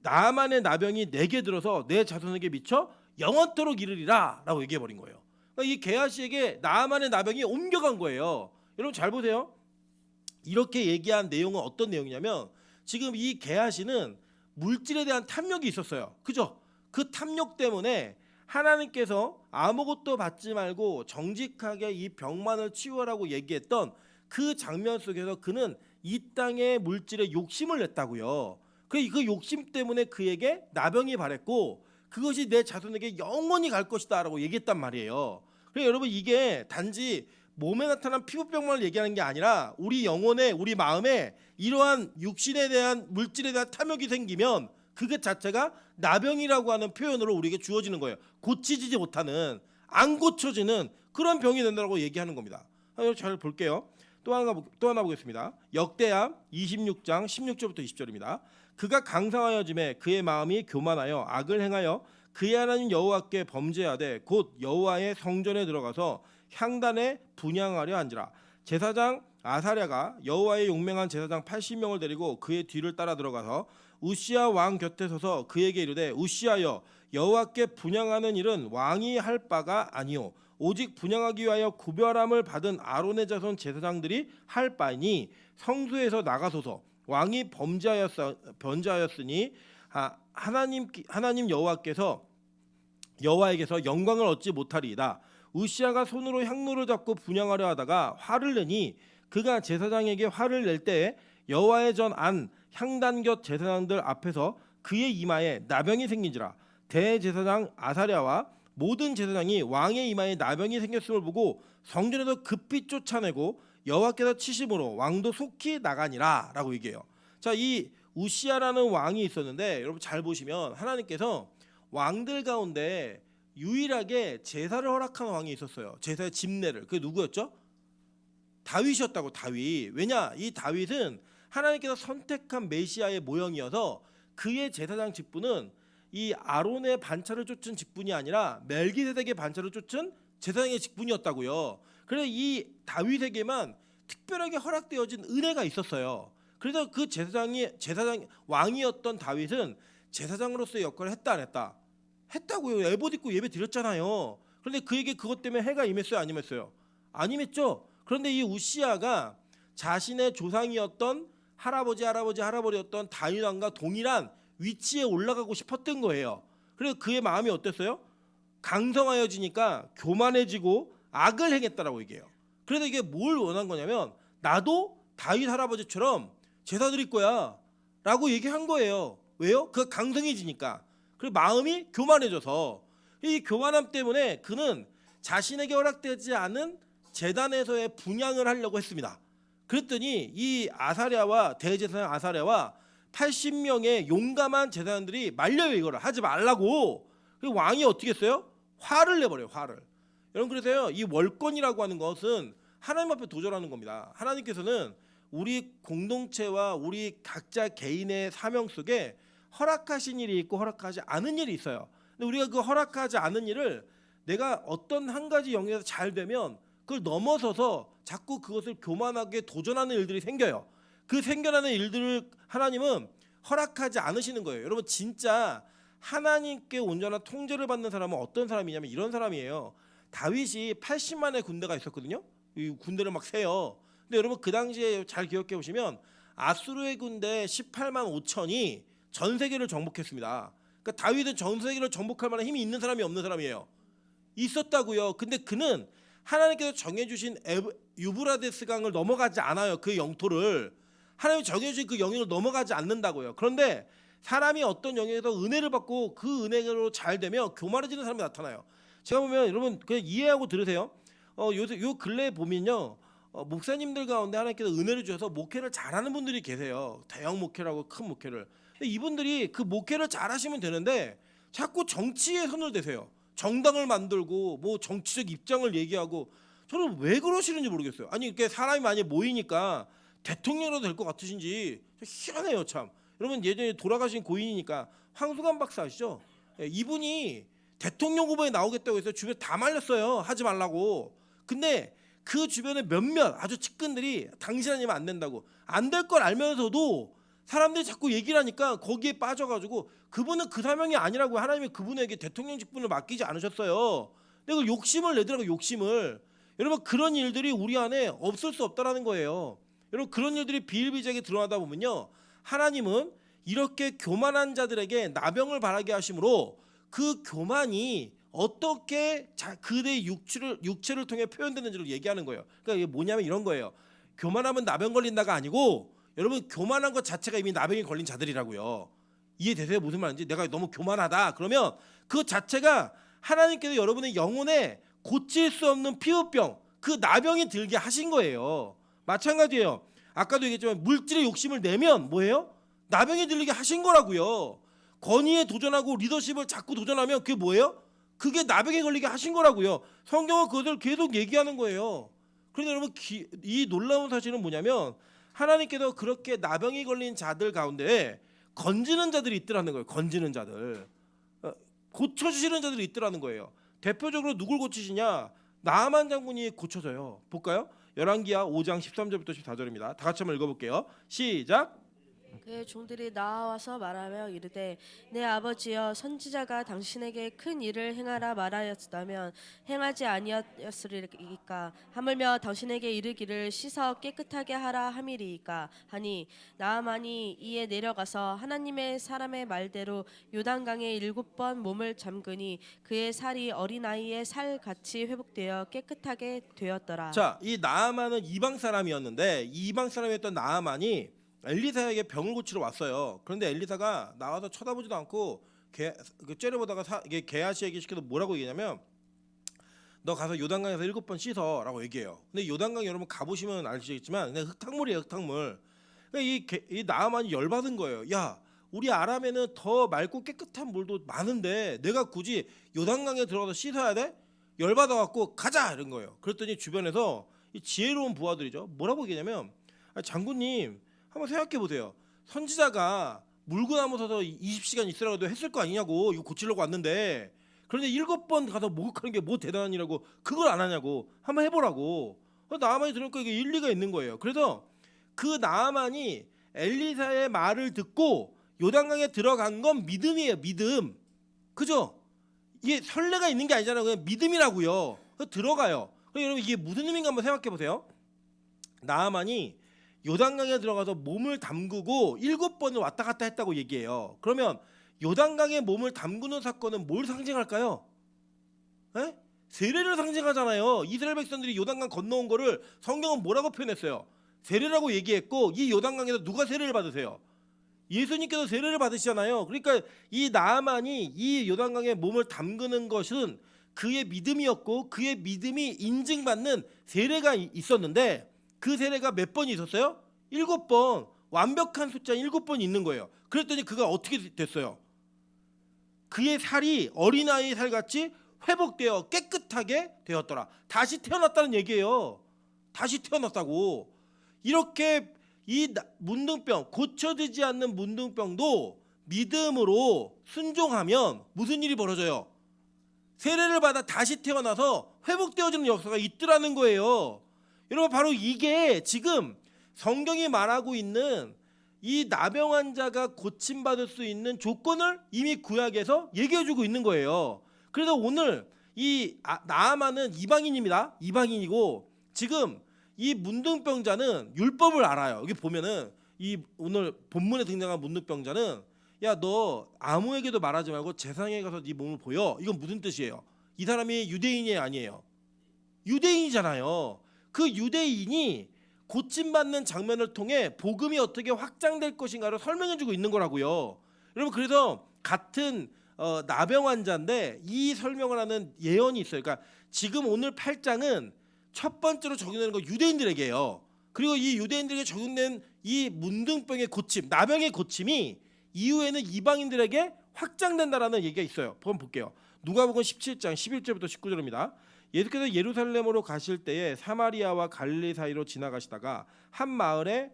나만의 나병이 내게 들어서 내 자손에게 미쳐 영원토록 이르리라 라고 얘기해버린 거예요. 그러니까 이 게하시에게 나아만의 나병이 옮겨간 거예요. 여러분 잘 보세요. 이렇게 얘기한 내용은 어떤 내용이냐면 지금 이 게하시는 물질에 대한 탐욕이 있었어요. 그죠? 그 탐욕 때문에 하나님께서 아무것도 받지 말고 정직하게 이 병만을 치유하라고 얘기했던 그 장면 속에서 그는 이 땅의 물질에 욕심을 냈다고요. 그 욕심 때문에 그에게 나병이 발했고 그것이 내 자손에게 영원히 갈 것이다라고 얘기했단 말이에요. 그래서 여러분 이게 단지 몸에 나타난 피부병만을 얘기하는 게 아니라 우리 영혼에 우리 마음에 이러한 육신에 대한 물질에 대한 탐욕이 생기면 그것 자체가 나병이라고 하는 표현으로 우리에게 주어지는 거예요. 고치지 못하는 안 고쳐지는 그런 병이 된다고 얘기하는 겁니다. 잘 볼게요. 또 하나 보겠습니다. 역대하 26장 16절부터 20절입니다. 그가 강성하여짐에 그의 마음이 교만하여 악을 행하여 그의 하나님 여호와께 범죄하되 곧 여호와의 성전에 들어가서 향단에 분향하려 한지라. 제사장 아사랴가 여호와의 용맹한 제사장 80명을 데리고 그의 뒤를 따라 들어가서 우시야 왕 곁에 서서 그에게 이르되 우시야여 여호와께 분향하는 일은 왕이 할 바가 아니요 오직 분향하기 위하여 구별함을 받은 아론의 자손 제사장들이 할 바이니 성소에서 나가소서. 왕이 범죄하였으니 하나님 여호와에게서 영광을 얻지 못하리이다. 우시야가 손으로 향로를 잡고 분향하려 하다가 화를 내니 그가 제사장에게 화를 낼 때에 여호와의 전 안 향단 곁 제사장들 앞에서 그의 이마에 나병이 생긴지라. 대제사장 아사랴와 모든 제사장이 왕의 이마에 나병이 생겼음을 보고 성전에서 급히 쫓아내고 여호와께서 치심으로 왕도 속히 나가니라 라고 얘기해요. 자, 이 우시야라는 왕이 있었는데 여러분 잘 보시면 하나님께서 왕들 가운데 유일하게 제사를 허락한 왕이 있었어요. 제사의 집례를. 그게 누구였죠? 다윗이었다고. 다윗. 왜냐? 이 다윗은 하나님께서 선택한 메시아의 모형이어서 그의 제사장 직분은 이 아론의 반차를 쫓은 직분이 아니라 멜기세덱의 반차를 쫓은 제사장의 직분이었다고요. 그래서 이 다윗에게만 특별하게 허락되어진 은혜가 있었어요. 그래서 그 제사장 왕이었던 다윗은 제사장으로서의 역할을 했다 안 했다? 했다고요. 에봇 입고 예배 드렸잖아요. 그런데 그에게 그것 때문에 해가 임했어요, 안 임했어요? 안 임했죠. 그런데 이 우시야가 자신의 조상이었던 할아버지였던 다윗 왕과 동일한 위치에 올라가고 싶었던 거예요. 그래서 그의 마음이 어땠어요? 강성하여지니까 교만해지고 악을 행했다라고 얘기해요. 그래서 이게 뭘 원한 거냐면 나도 다윗 할아버지처럼 제사 드릴 거야 라고 얘기한 거예요. 왜요? 그 강성해지니까. 그리고 마음이 교만해져서 이 교만함 때문에 그는 자신에게 허락되지 않은 제단에서의 분향을 하려고 했습니다. 그랬더니 이 아사랴와 대제사장 아사랴와 80명의 용감한 제사장들이 말려요. 이거를 하지 말라고. 그리고 왕이 어떻게 했어요? 화를 내버려요. 화를. 여러분 그래서요 이 월권이라고 하는 것은 하나님 앞에 도전하는 겁니다. 하나님께서는 우리 공동체와 우리 각자 개인의 사명 속에 허락하신 일이 있고 허락하지 않은 일이 있어요. 근데 우리가 그 허락하지 않은 일을 내가 어떤 한 가지 영역에서 잘 되면 그걸 넘어서서 자꾸 그것을 교만하게 도전하는 일들이 생겨요. 그 생겨나는 일들을 하나님은 허락하지 않으시는 거예요. 여러분 진짜 하나님께 온전한 통제를 받는 사람은 어떤 사람이냐면 이런 사람이에요. 다윗이 80만의 군대가 있었거든요. 이 군대를 막 세요. 근데 여러분 그 당시에 잘 기억해 보시면 아수르의 군대 18만 5천이 전 세계를 정복했습니다. 그러니까 다윗은 전 세계를 정복할 만한 힘이 있는 사람이 없는 사람이에요. 있었다고요. 근데 그는 하나님께서 정해주신 유브라데스 강을 넘어가지 않아요. 그 영토를 하나님이 정해주신 그 영역을 넘어가지 않는다고요. 그런데 사람이 어떤 영역에서 은혜를 받고 그 은혜로 잘 되면 교만해지는 사람이 나타나요. 제가 보면 여러분 그냥 이해하고 들으세요. 요 근래에 보면요. 목사님들 가운데 하나님께서 은혜를 주셔서 목회를 잘하는 분들이 계세요. 대형 목회라고 큰 목회를. 근데 이분들이 그 목회를 잘하시면 되는데 자꾸 정치에 손을 대세요. 정당을 만들고 뭐 정치적 입장을 얘기하고 저는 왜 그러시는지 모르겠어요. 아니 이렇게 사람이 많이 모이니까 대통령이라도 될 것 같으신지 희한해요 참. 여러분 예전에 돌아가신 고인이니까 황수관 박사 아시죠? 이분이 대통령 후보에 나오겠다고 해서 주변에 다 말렸어요. 하지 말라고. 근데 그 주변에 몇몇 아주 측근들이 당신 아니면 안 된다고 안 될 걸 알면서도 사람들이 자꾸 얘기를 하니까 거기에 빠져가지고 그분은 그 사명이 아니라고 하나님이 그분에게 대통령 직분을 맡기지 않으셨어요. 내가 욕심을 내더라고 욕심을. 여러분 그런 일들이 우리 안에 없을 수 없다라는 거예요. 여러분 그런 일들이 비일비재하게 드러나다 보면요. 하나님은 이렇게 교만한 자들에게 나병을 바라게 하심으로 그 교만이 어떻게 그대의 육체를 통해 표현되는지를 얘기하는 거예요. 그러니까 이게 뭐냐면 이런 거예요. 교만하면 나병 걸린다가 아니고 여러분 교만한 것 자체가 이미 나병이 걸린 자들이라고요. 이해되세요? 무슨 말인지. 내가 너무 교만하다 그러면 그 자체가 하나님께서 여러분의 영혼에 고칠 수 없는 피부병 그 나병이 들게 하신 거예요. 마찬가지예요. 아까도 얘기했지만 물질의 욕심을 내면 뭐예요? 나병이 들리게 하신 거라고요. 권위에 도전하고 리더십을 자꾸 도전하면 그게 뭐예요? 그게 나병에 걸리게 하신 거라고요. 성경은 그것을 계속 얘기하는 거예요. 그런데 여러분 이 놀라운 사실은 뭐냐면 하나님께서 그렇게 나병이 걸린 자들 가운데 건지는 자들이 있더라는 거예요. 건지는 자들. 고쳐주시는 자들이 있더라는 거예요. 대표적으로 누굴 고치시냐? 나아만 장군이 고쳐져요. 볼까요? 열왕기하 5장 13절부터 14절입니다. 다 같이 한번 읽어볼게요. 시작. 그의 종들이 나와서 말하며 이르되 내 아버지여 선지자가 당신에게 큰 일을 행하라 말하였다면 행하지 아니하였으리이까 하물며 당신에게 이르기를 씻어 깨끗하게 하라 함이리이까 하니 나아만이 이에 내려가서 하나님의 사람의 말대로 요단강에 7번 몸을 잠그니 그의 살이 어린아이의 살같이 회복되어 깨끗하게 되었더라. 자, 이 나아만은 이방 사람이었는데 이방 사람이었던 나아만이 엘리사에게 병을 고치러 왔어요. 그런데 엘리사가 나와서 쳐다보지도 않고 째려보다가 게하시에게 시켜서 뭐라고 얘기냐면 너 가서 요단강에서 7번 씻어라고 얘기해요. 근데 요단강 여러분 가보시면 아시겠지만 그냥 흙탕물이에요. 흙탕물. 그러니까 이 나아만이 열받은 거예요. 야 우리 아람에는 더 맑고 깨끗한 물도 많은데 내가 굳이 요단강에 들어가서 씻어야 돼? 열받아갖고 가자 이런 거예요. 그랬더니 주변에서 이 지혜로운 부하들이죠. 뭐라고 얘기냐면 장군님 한번 생각해 보세요. 선지자가 물구나무 서서 20시간 있으라고 했을 거 아니냐고. 이거 고치려고 왔는데 그런데 7번 가서 목욕하는 게 뭐 대단한 일이라고 그걸 안 하냐고. 한번 해보라고. 나아만이 들으니까 이게 일리가 있는 거예요. 그래서 그 나아만이 엘리사의 말을 듣고 요단강에 들어간 건 믿음이에요. 믿음. 그죠? 이게 설레가 있는 게 아니잖아요. 그냥 믿음이라고요. 그래서 들어가요. 그럼 여러분 이게 무슨 의미인가 한번 생각해 보세요. 나아만이 요단강에 들어가서 몸을 담그고 7번을 왔다 갔다 했다고 얘기해요. 그러면 요단강에 몸을 담그는 사건은 뭘 상징할까요? 에? 세례를 상징하잖아요. 이스라엘 백성들이 요단강 건너온 거를 성경은 뭐라고 표현했어요? 세례라고 얘기했고 이 요단강에서 누가 세례를 받으세요? 예수님께서 세례를 받으시잖아요. 그러니까 이 나아만이 이 요단강에 몸을 담그는 것은 그의 믿음이었고 그의 믿음이 인증받는 세례가 있었는데 그 세례가 몇 번이 있었어요? 7번. 완벽한 숫자 7번이 있는 거예요. 그랬더니 그가 어떻게 됐어요? 그의 살이 어린아이의 살같이 회복되어 깨끗하게 되었더라. 다시 태어났다는 얘기예요. 다시 태어났다고. 이렇게 이 문둥병, 고쳐지지 않는 문둥병도 믿음으로 순종하면 무슨 일이 벌어져요? 세례를 받아 다시 태어나서 회복되어지는 역사가 있더라는 거예요. 여러분 바로 이게 지금 성경이 말하고 있는 이 나병 환자가 고침받을 수 있는 조건을 이미 구약에서 얘기해주고 있는 거예요. 그래서 오늘 이 나아만은 이방인입니다. 이방인이고 지금 이 문둥병자는 율법을 알아요. 여기 보면은 이 오늘 본문에 등장한 문둥병자는 야 너 아무에게도 말하지 말고 제사장에 가서 네 몸을 보여. 이건 무슨 뜻이에요? 이 사람이 유대인이 아니에요. 유대인이잖아요. 그 유대인이 고침받는 장면을 통해 복음이 어떻게 확장될 것인가를 설명해주고 있는 거라고요. 여러분 그래서 같은 나병 환자인데 이 설명을 하는 예언이 있어요. 그러니까 지금 오늘 8장은 첫 번째로 적용되는 거 유대인들에게요. 그리고 이 유대인들에게 적용된 이 문둥병의 고침, 나병의 고침이 이후에는 이방인들에게 확장된다라는 얘기가 있어요. 한번 볼게요. 누가복음 17장 11절부터 19절입니다. 예수께서 예루살렘으로 가실 때에 사마리아와 갈릴리 사이로 지나가시다가 한 마을에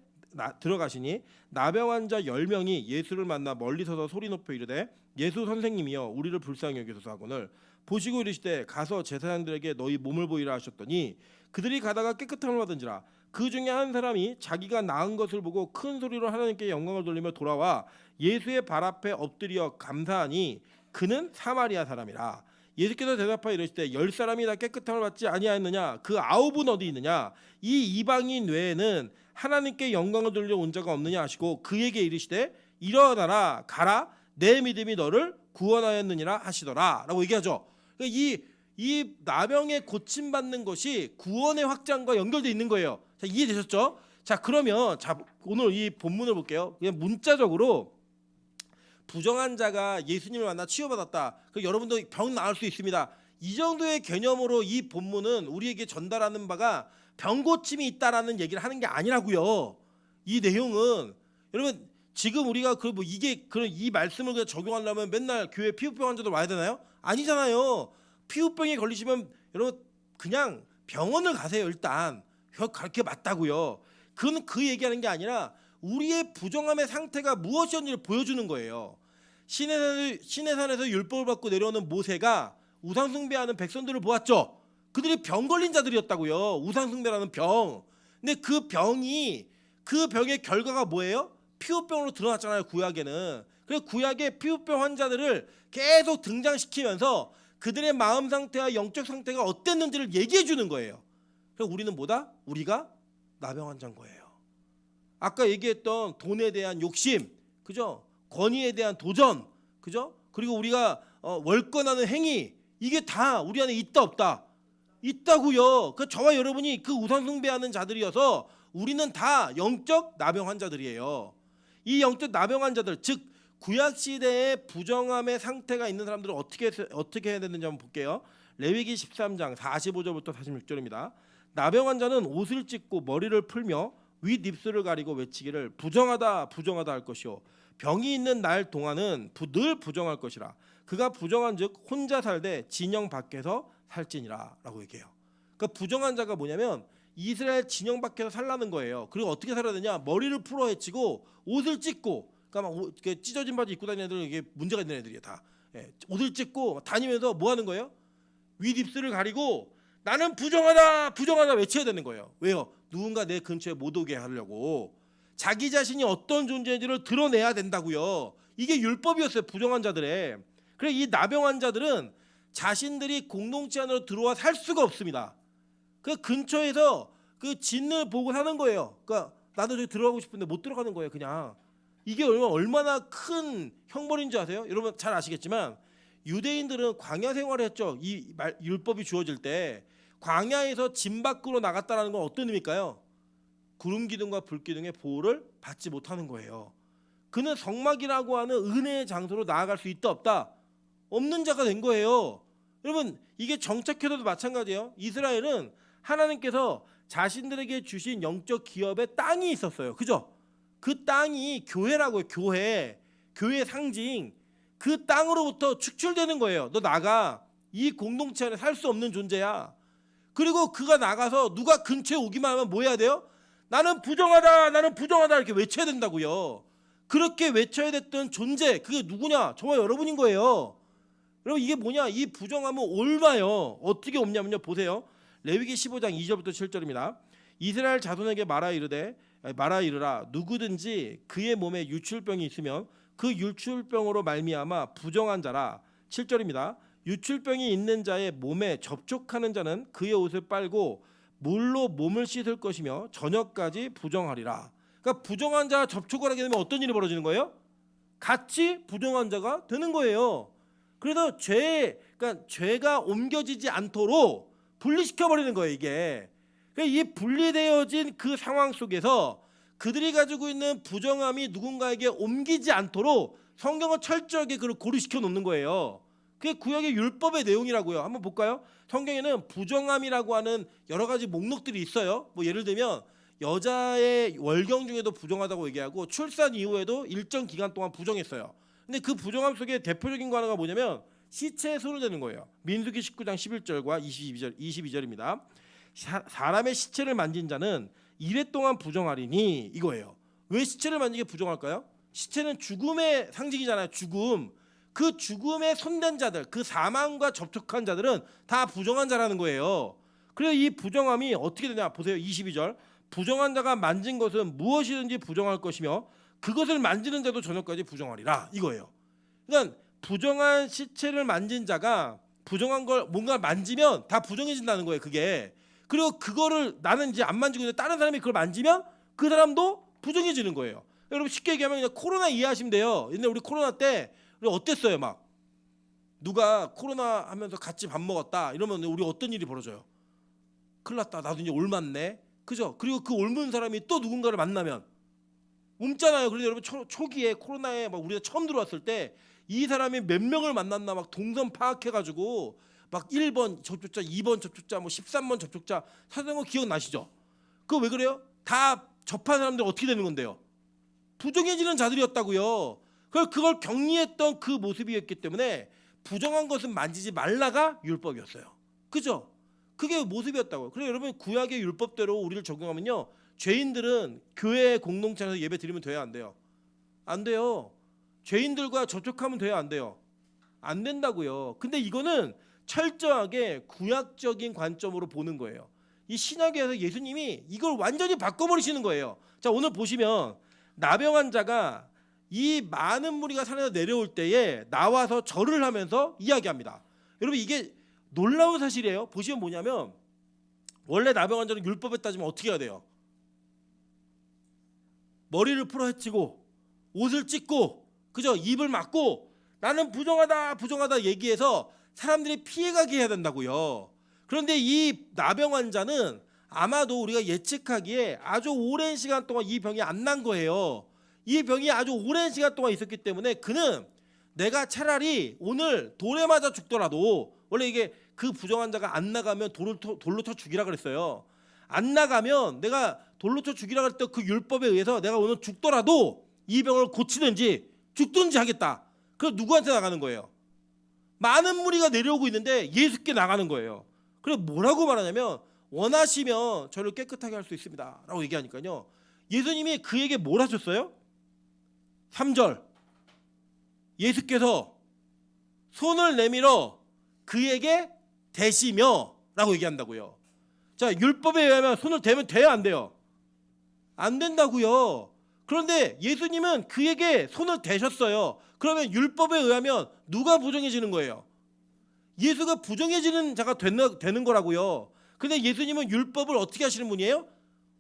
들어가시니 나병 환자 10명이 예수를 만나 멀리 서서 소리 높여 이르되 예수 선생님이여 우리를 불쌍히 여기소서 하거늘 보시고 이르시되 가서 제사장들에게 너희 몸을 보이라 하셨더니 그들이 가다가 깨끗함을 받은지라. 그 중에 한 사람이 자기가 나은 것을 보고 큰 소리로 하나님께 영광을 돌리며 돌아와 예수의 발 앞에 엎드려 감사하니 그는 사마리아 사람이라. 예수께서 대답하여 이르시되 10사람이 다 깨끗함을 받지 아니하였느냐 그 9은 어디 있느냐 이 이방인 외에는 하나님께 영광을 돌려 온 자가 없느냐 하시고 그에게 이르시되 일어나라 가라 내 믿음이 너를 구원하였느니라 하시더라 라고 얘기하죠. 그러니까 이 나병에 고침받는 것이 구원의 확장과 연결되어 있는 거예요. 자, 이해되셨죠? 자, 그러면 오늘 이 본문을 볼게요. 그냥 문자적으로 부정한 자가 예수님을 만나 치유받았다. 그 여러분도 병 나을 수 있습니다. 이 정도의 개념으로 이 본문은 우리에게 전달하는 바가 병 고침이 있다라는 얘기를 하는 게 아니라고요. 이 내용은 여러분 지금 우리가 이 말씀을 그냥 적용하려면 맨날 교회 피부병 환자들 와야 되나요? 아니잖아요. 피부병에 걸리시면 여러분 그냥 병원을 가세요. 일단 그렇게 맞다고요. 그건 그 얘기하는 게 아니라 우리의 부정함의 상태가 무엇이었는지를 보여주는 거예요. 시내산에서 율법을 받고 내려오는 모세가 우상숭배하는 백성들을 보았죠. 그들이 병 걸린 자들이었다고요. 우상숭배라는 병. 근데 그 병의 결과가 뭐예요? 피부병으로 드러났잖아요. 구약에는. 그래서 구약의 피부병 환자들을 계속 등장시키면서 그들의 마음 상태와 영적 상태가 어땠는지를 얘기해 주는 거예요. 그래서 우리는 뭐다? 우리가 나병 환자인 거예요. 아까 얘기했던 돈에 대한 욕심, 그죠? 권위에 대한 도전, 그죠? 그리고 우리가 월권하는 행위, 이게 다 우리 안에 있다 없다? 있다고요. 그 저와 여러분이 그 우상 숭배하는 자들이어서 우리는 다 영적 나병 환자들이에요. 이 영적 나병 환자들, 즉 구약 시대에 부정함의 상태가 있는 사람들은 어떻게 해야 되는지 한번 볼게요. 레위기 13장 45절부터 46절입니다. 나병 환자는 옷을 찢고 머리를 풀며 윗 입술을 가리고 외치기를 부정하다 부정하다 할 것이요 병이 있는 날 동안은 늘 부정할 것이라 그가 부정한즉 혼자 살되 진영 밖에서 살지니라 라고 얘기해요. 그러니까 부정한 자가 뭐냐면 이스라엘 진영 밖에서 살라는 거예요. 그리고 어떻게 살아야 되냐? 머리를 풀어 헤치고 옷을 찢고, 그러니까 막 찢어진 바지 입고 다니는 애들은 이게 문제가 있는 애들이에요. 다 옷을 찢고 다니면서 뭐 하는 거예요? 윗 입술을 가리고 나는 부정하다 부정하다 외쳐야 되는 거예요. 왜요? 누군가 내 근처에 못 오게 하려고. 자기 자신이 어떤 존재인지를 드러내야 된다고요. 이게 율법이었어요. 부정한 자들의. 그래 이 나병 환자들은 자신들이 공동체 안으로 들어와 살 수가 없습니다. 그 근처에서 그 진을 보고 사는 거예요. 그러니까 나도 저기 들어가고 싶은데 못 들어가는 거예요. 그냥. 이게 얼마나 큰 형벌인지 아세요? 여러분 잘 아시겠지만 유대인들은 광야 생활을 했죠. 율법이 주어질 때 광야에서 진 밖으로 나갔다는 건 어떤 의미일까요? 구름 기둥과 불 기둥의 보호를 받지 못하는 거예요. 그는 성막이라고 하는 은혜의 장소로 나아갈 수 있다 없다? 없는 자가 된 거예요. 여러분 이게 정착해서도 마찬가지예요. 이스라엘은 하나님께서 자신들에게 주신 영적 기업에 땅이 있었어요. 그죠? 그 땅이 교회라고요. 교회의 상징. 그 땅으로부터 축출되는 거예요. 너 나가. 이 공동체 안에 살 수 없는 존재야. 그리고 그가 나가서 누가 근처에 오기만 하면 뭐 해야 돼요? 나는 부정하다 나는 부정하다 이렇게 외쳐야 된다고요. 그렇게 외쳐야 됐던 존재 그게 누구냐? 저와 여러분인 거예요. 여러분 이게 뭐냐? 이 부정함은 옮아요. 어떻게 옮냐면요. 보세요. 레위기 15장 2절부터 7절입니다. 이스라엘 자손에게 말하 이르라 누구든지 그의 몸에 유출병이 있으면 그 유출병으로 말미암아 부정한 자라. 7절입니다. 유출병이 있는 자의 몸에 접촉하는 자는 그의 옷을 빨고 물로 몸을 씻을 것이며 저녁까지 부정하리라. 그러니까 부정한 자와 접촉을 하게 되면 어떤 일이 벌어지는 거예요? 같이 부정한 자가 되는 거예요. 그래서 죄가 옮겨지지 않도록 분리시켜 버리는 거예요. 이게. 이 분리되어진 그 상황 속에서 그들이 가지고 있는 부정함이 누군가에게 옮기지 않도록 성경은 철저하게 그걸 고려시켜 놓는 거예요. 그게 구약의 율법의 내용이라고요. 한번 볼까요? 성경에는 부정함이라고 하는 여러 가지 목록들이 있어요. 뭐 예를 들면 여자의 월경 중에도 부정하다고 얘기하고 출산 이후에도 일정 기간 동안 부정했어요. 근데 그 부정함 속에 대표적인 거 하나가 뭐냐면 시체에 손을 대는 거예요. 민수기 19장 11절과 22절입니다. 사람의 시체를 만진 자는 이래 동안 부정하리니 이거예요. 왜 시체를 만지게 부정할까요? 시체는 죽음의 상징이잖아요. 죽음. 그 죽음에 손댄 자들, 그 사망과 접촉한 자들은 다 부정한 자라는 거예요. 그래서 이 부정함이 어떻게 되냐 보세요. 22절. 부정한 자가 만진 것은 무엇이든지 부정할 것이며 그것을 만지는 자도 저녁까지 부정하리라. 이거예요. 그러니까 부정한 시체를 만진 자가 부정한 걸 뭔가 만지면 다 부정해진다는 거예요. 그게. 그리고 그거를 나는 이제 안 만지고 있는데 다른 사람이 그걸 만지면 그 사람도 부정해지는 거예요. 여러분 쉽게 얘기하면 그냥 코로나 이해하시면 돼요. 근데 우리 코로나 때 우리 어땠어요? 막 누가 코로나 하면서 같이 밥 먹었다 이러면 우리 어떤 일이 벌어져요? 큰일 났다. 나도 이제 옮았네. 그죠? 그리고 그 옮은 사람이 또 누군가를 만나면 옮잖아요. 그런데 여러분 초기에 코로나에 막 우리가 처음 들어왔을 때 이 사람이 몇 명을 만났나 막 동선 파악해가지고 막 1번 접촉자, 2번 접촉자, 뭐 13번 접촉자 찾은 거 기억나시죠? 그거 왜 그래요? 다 접한 사람들 어떻게 되는 건데요? 부정해지는 자들이었다고요. 그걸 격리했던 그 모습이었기 때문에 부정한 것은 만지지 말라가 율법이었어요. 그죠? 그게 모습이었다고요. 그래서 여러분 구약의 율법대로 우리를 적용하면요. 죄인들은 교회 공동체 안에서 예배 드리면 돼요? 안 돼요? 안 돼요. 죄인들과 접촉하면 돼요? 안 돼요? 안 된다고요. 근데 이거는 철저하게 구약적인 관점으로 보는 거예요. 이 신약에서 예수님이 이걸 완전히 바꿔버리시는 거예요. 자, 오늘 보시면 나병 자가 이 많은 무리가 산에서 내려올 때에 나와서 절을 하면서 이야기합니다. 여러분 이게 놀라운 사실이에요. 보시면 뭐냐면 원래 나병 환자는 율법에 따지면 어떻게 해야 돼요? 머리를 풀어헤치고 옷을 찢고 그죠? 입을 막고 나는 부정하다 얘기해서 사람들이 피해가게 해야 된다고요. 그런데 이 나병 환자는 아마도 우리가 예측하기에 아주 오랜 시간 동안 이 병이 안 난 거예요. 이 병이 아주 오랜 시간 동안 있었기 때문에 그는 내가 차라리 오늘 돌에 맞아 죽더라도 원래 이게 그 부정 환자가 안 나가면 돌로 쳐 죽이라 그랬어요. 안 나가면 내가 돌로 쳐 죽이라 그랬던 그 율법에 의해서 내가 오늘 죽더라도 이 병을 고치든지 죽든지 하겠다. 그래서 누구한테 나가는 거예요? 많은 무리가 내려오고 있는데 예수께 나가는 거예요. 그래서 뭐라고 말하냐면 원하시면 저를 깨끗하게 할 수 있습니다 라고 얘기하니까요. 예수님이 그에게 뭘 하셨어요? 3절 예수께서 손을 내밀어 그에게 대시며 라고 얘기한다고요. 자, 율법에 의하면 손을 대면 돼요? 안 돼요? 안 된다고요. 그런데 예수님은 그에게 손을 대셨어요. 그러면 율법에 의하면 누가 부정해지는 거예요? 예수가 부정해지는 자가 되는 거라고요. 근데 예수님은 율법을 어떻게 하시는 분이에요?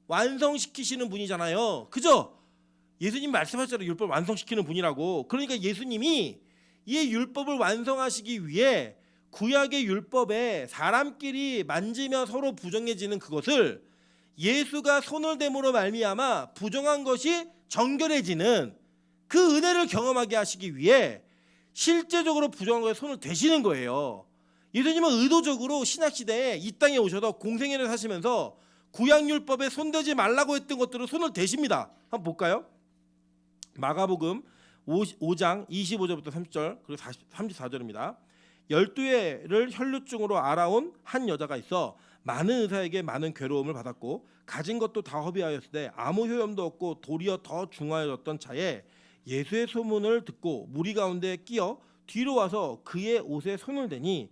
완성시키시는 분이잖아요. 그죠? 예수님 말씀하셨잖아요. 율법을 완성시키는 분이라고. 그러니까 예수님이 이 율법을 완성하시기 위해 구약의 율법에 사람끼리 만지며 서로 부정해지는 그것을 예수가 손을 댐으로 말미암아 부정한 것이 정결해지는 그 은혜를 경험하게 하시기 위해 실제적으로 부정한 것에 손을 대시는 거예요. 예수님은 의도적으로 신약시대에 이 땅에 오셔서 공생애를 사시면서 구약율법에 손대지 말라고 했던 것들을 손을 대십니다. 한번 볼까요? 마가복음 5장 25절부터 30절 그리고 34절입니다. 12회를 혈루증으로 알아온 한 여자가 있어 많은 의사에게 많은 괴로움을 받았고 가진 것도 다 허비하였을 때 아무 효염도 없고 도리어 더 중하여졌던 차에 예수의 소문을 듣고 무리 가운데 끼어 뒤로 와서 그의 옷에 손을 대니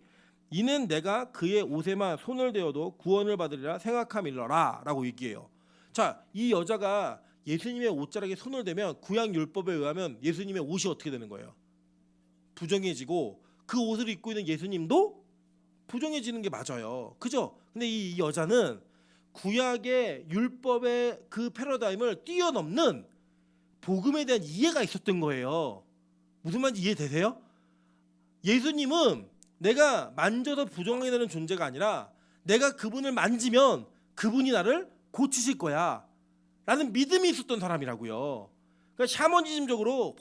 이는 내가 그의 옷에만 손을 대어도 구원을 받으리라 생각함일러라 라고 얘기해요. 자, 이 여자가 예수님의 옷자락에 손을 대면 구약 율법에 의하면 예수님의 옷이 어떻게 되는 거예요? 부정해지고 그 옷을 입고 있는 예수님도 부정해지는 게 맞아요. 그죠? 근데 이 여자는 구약의 율법의 그 패러다임을 뛰어넘는 복음에 대한 이해가 있었던 거예요. 무슨 말인지 이해되세요? 예수님은 내가 만져서 부정하게 되는 존재가 아니라 내가 그분을 만지면 그분이 나를 고치실 거야 라는 믿음이 있었던 사람이라고요. 그러니까 샤머니즘적으로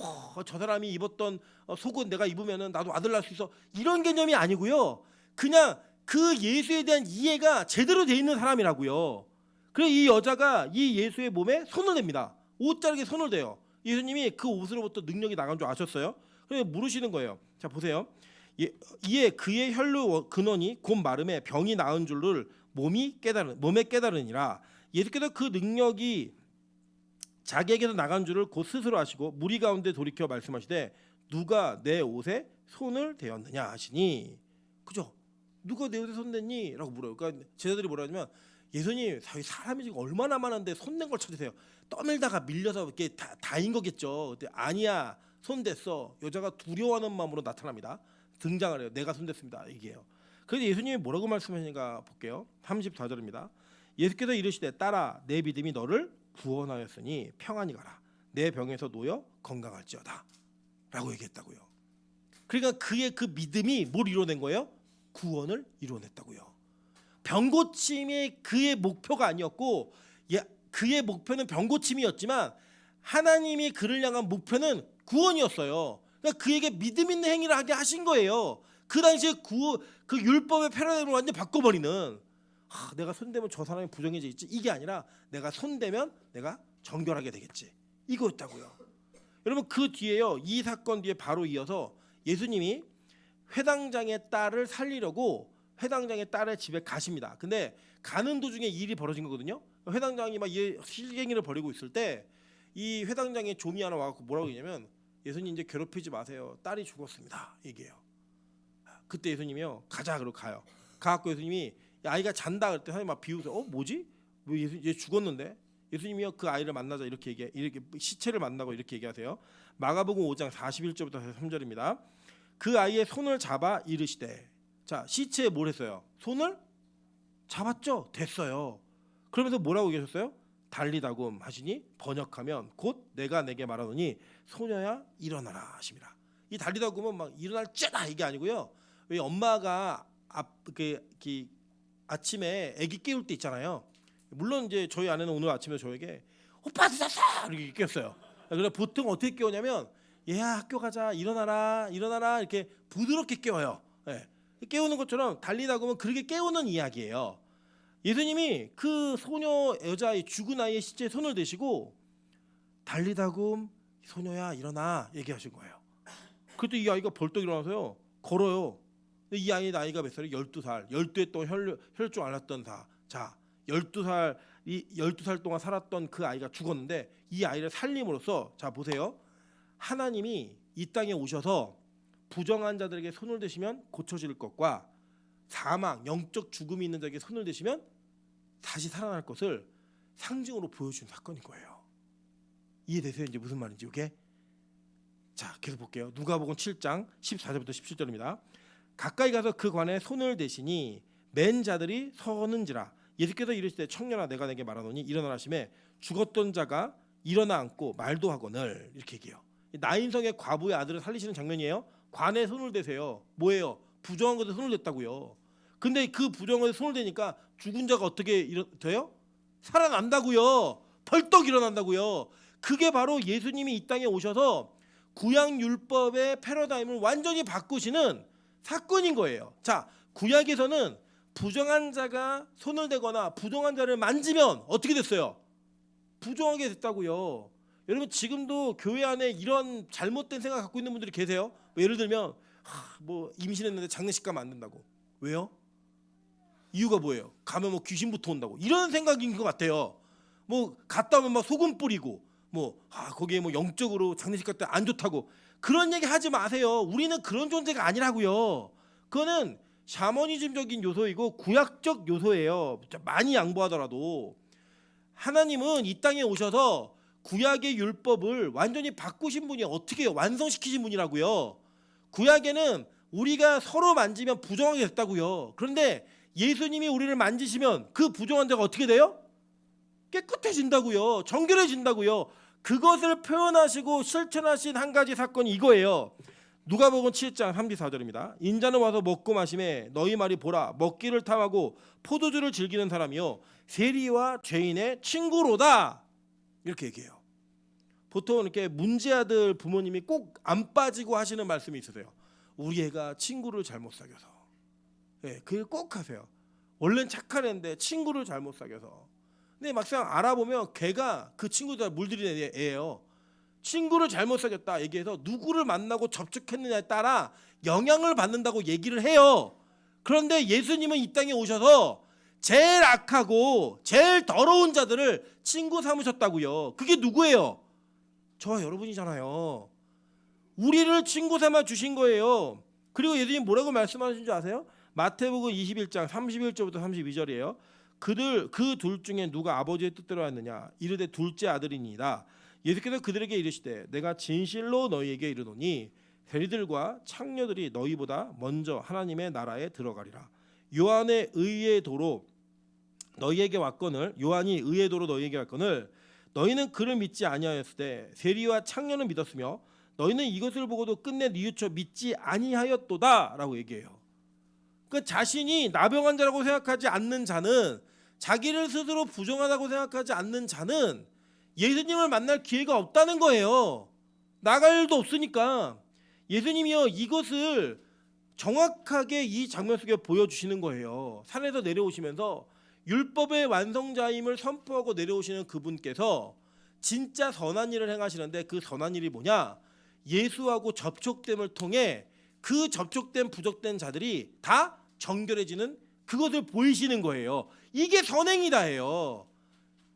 저 사람이 입었던 속옷 내가 입으면 나도 아들 낳을 수 있어 이런 개념이 아니고요. 그냥 그 예수에 대한 이해가 제대로 돼 있는 사람이라고요. 그래서 이 여자가 이 예수의 몸에 손을 댑니다. 옷자락에 손을 대요. 예수님이 그 옷으로부터 능력이 나간 줄 아셨어요? 그래서 물으시는 거예요. 자, 보세요. 이에 그의 혈루 근원이 곧 마름에 병이 나은 줄을 몸에 깨달으니라. 예수께서 그 능력이 자기에게서 나간 줄을 곧 스스로 아시고 무리 가운데 돌이켜 말씀하시되 누가 내 옷에 손을 대었느냐 하시니. 그죠? 누가 내 옷에 손 댔니? 라고 물어요. 그러니까 제자들이 뭐라 하냐면 예수님 사람이 지금 얼마나 많은데 손댄 걸 찾으세요. 떠밀다가 밀려서 이렇게 다인 거겠죠. 근데 아니야, 손 댔어. 여자가 두려워하는 마음으로 나타납니다. 등장을 해요. 내가 손댔습니다. 이게요. 그래서 예수님이 뭐라고 말씀하시는가 볼게요. 34절입니다. 예수께서 이르시되 딸아 내 믿음이 너를 구원하였으니 평안히 가라. 내 병에서 놓여 건강할지어다. 라고 얘기했다고요. 그러니까 그의 그 믿음이 뭘 이뤄낸 거예요? 구원을 이뤄냈다고요. 병고침이 그의 목표가 아니었고 그의 목표는 병고침이었지만 하나님이 그를 향한 목표는 구원이었어요. 그러니까 그에게 믿음 있는 행위를 하게 하신 거예요. 그 당시에 그 율법의 패러다임을 완전 바꿔버리는 내가 손대면 저 사람이 부정해지겠지 이게 아니라 내가 손대면 내가 정결하게 되겠지 이거였다고요. 여러분 그 뒤에요. 이 사건 뒤에 바로 이어서 예수님이 회당장의 딸을 살리려고 회당장의 딸의 집에 가십니다. 근데 가는 도중에 일이 벌어진 거거든요. 회당장이 막 실갱이를 벌이고 있을 때 이 회당장의 좀이 하나 와갖고 뭐라고 했냐면 예수님 이제 괴롭히지 마세요. 딸이 죽었습니다. 얘기해요. 그때 예수님이요 가자 그러고 가요. 가갖고 예수님이 아이가 잔다 그럴 때 하나님 막 비웃어요. 뭐지? 왜 얘 죽었는데? 예수님이요 그 아이를 만나자 이렇게 시체를 만나고 이렇게 얘기하세요. 마가복음 5장 41절부터 43절입니다. 그 아이의 손을 잡아 이르시되 자 시체에 뭘 했어요? 손을 잡았죠. 됐어요. 그러면서 뭐라고 얘기하셨어요? 달리다굼 하시니 번역하면 곧 내가 내게 말하노니 소녀야 일어나라 하십니다. 이 달리다굼은 막 일어날지어다 이게 아니고요. 왜 엄마가 아침에 아기 깨울 때 있잖아요. 물론 이제 저희 아내는 오늘 아침에 저에게 오빠 늦었어 이렇게 깨웠어요. 그래서 보통 어떻게 깨우냐면 얘야 학교 가자 일어나라 이렇게 부드럽게 깨워요. 네. 깨우는 것처럼 달리다굼은 그렇게 깨우는 이야기예요. 예수님이 그 소녀 여자의 죽은 아이의 시체에 손을 대시고 달리다굼 소녀야 일어나 얘기하신 거예요. 그때 이 아이가 벌떡 일어나서요 걸어요. 근데 이 아이의 나이가 몇 살이에요? 12살. 12해 동안 혈중 앓았던 자 12살 동안 살았던 그 아이가 죽었는데 이 아이를 살림으로써 자 보세요. 하나님이 이 땅에 오셔서 부정한 자들에게 손을 대시면 고쳐질 것과 사망, 영적 죽음이 있는 자에게 손을 대시면 다시 살아날 것을 상징으로 보여준 사건인 거예요. 이해되세요? 이제 무슨 말인지 이게? 자 계속 볼게요. 누가복음 7장 14절부터 17절입니다. 가까이 가서 그 관에 손을 대시니 맨 자들이 서는지라 예수께서 이르시되 청년아 내가 내게 말하노니 일어나라 하시매 죽었던 자가 일어나 앉고 말도 하거늘 이렇게 얘기해요. 나인성의 과부의 아들을 살리시는 장면이에요. 관에 손을 대세요. 뭐예요? 부정한 것에 손을 댔다고요. 근데 그 부정한 것에 손을 대니까 죽은 자가 어떻게 돼요? 살아난다고요. 벌떡 일어난다고요. 그게 바로 예수님이 이 땅에 오셔서 구약 율법의 패러다임을 완전히 바꾸시는 사건인 거예요. 자, 구약에서는 부정한 자가 손을 대거나 부정한 자를 만지면 어떻게 됐어요? 부정하게 됐다고요. 여러분 지금도 교회 안에 이런 잘못된 생각 갖고 있는 분들이 계세요. 예를 들면 뭐 임신했는데 장례식 가면 안 된다고. 왜요? 이유가 뭐예요? 가면 뭐 귀신부터 온다고. 이런 생각인 것 같아요. 뭐 갔다 오면 막 소금 뿌리고 거기에 뭐 영적으로 장례식 갈 때 안 좋다고. 그런 얘기 하지 마세요. 우리는 그런 존재가 아니라고요. 그거는 샤머니즘적인 요소이고 구약적 요소예요. 많이 양보하더라도 하나님은 이 땅에 오셔서 구약의 율법을 완전히 바꾸신 분이 어떻게 해요? 완성시키신 분이라고요. 구약에는 우리가 서로 만지면 부정하게 됐다고요. 그런데 예수님이 우리를 만지시면 그 부정한 자가 어떻게 돼요? 깨끗해진다고요. 정결해진다고요. 그것을 표현하시고 실천하신 한 가지 사건이 이거예요. 누가복음 7장 34절입니다. 인자는 와서 먹고 마시매 너희 말이 보라 먹기를 탐하고 포도주를 즐기는 사람이요 세리와 죄인의 친구로다 이렇게 얘기해요. 보통 이렇게 문제아들 부모님이 꼭 안 빠지고 하시는 말씀이 있으세요. 우리 애가 친구를 잘못 사귀어서. 네, 그걸 꼭 하세요. 원래는 착한 애인데 친구를 잘못 사귀어서. 근데 막상 알아보면 걔가 그 친구들 물들인 애예요. 친구를 잘못 사귀었다 얘기해서 누구를 만나고 접촉했느냐에 따라 영향을 받는다고 얘기를 해요. 그런데 예수님은 이 땅에 오셔서 제일 악하고 제일 더러운 자들을 친구 삼으셨다고요. 그게 누구예요? 저와 여러분이잖아요. 우리를 친구 삼아 주신 거예요. 그리고 예수님 뭐라고 말씀하신 줄 아세요? 마태복음 21장 31절부터 32절이에요. 그 둘 중에 누가 아버지의 뜻대로 하느냐 이르되 둘째 아들이니이다. 예수께서 그들에게 이르시되 내가 진실로 너희에게 이르노니 세리들과 창녀들이 너희보다 먼저 하나님의 나라에 들어가리라. 요한의 의의 도로 너희에게 왔거늘 요한이 의의 도로 너희에게 왔거늘 너희는 그를 믿지 아니하였으되 세리와 창녀는 믿었으며 너희는 이것을 보고도 끝내 뉘우쳐 믿지 아니하였도다라고 얘기해요. 그 자신이 나병한 자라고 생각하지 않는 자는, 자기를 스스로 부정하다고 생각하지 않는 자는 예수님을 만날 기회가 없다는 거예요. 나갈 일도 없으니까. 예수님이요 이것을 정확하게 이 장면 속에 보여주시는 거예요. 산에서 내려오시면서 율법의 완성자임을 선포하고 내려오시는 그분께서 진짜 선한 일을 행하시는데, 그 선한 일이 뭐냐? 예수하고 접촉됨을 통해 그 접촉된 부족된 자들이 다 정결해지는 그것을 보이시는 거예요. 이게 선행이다예요.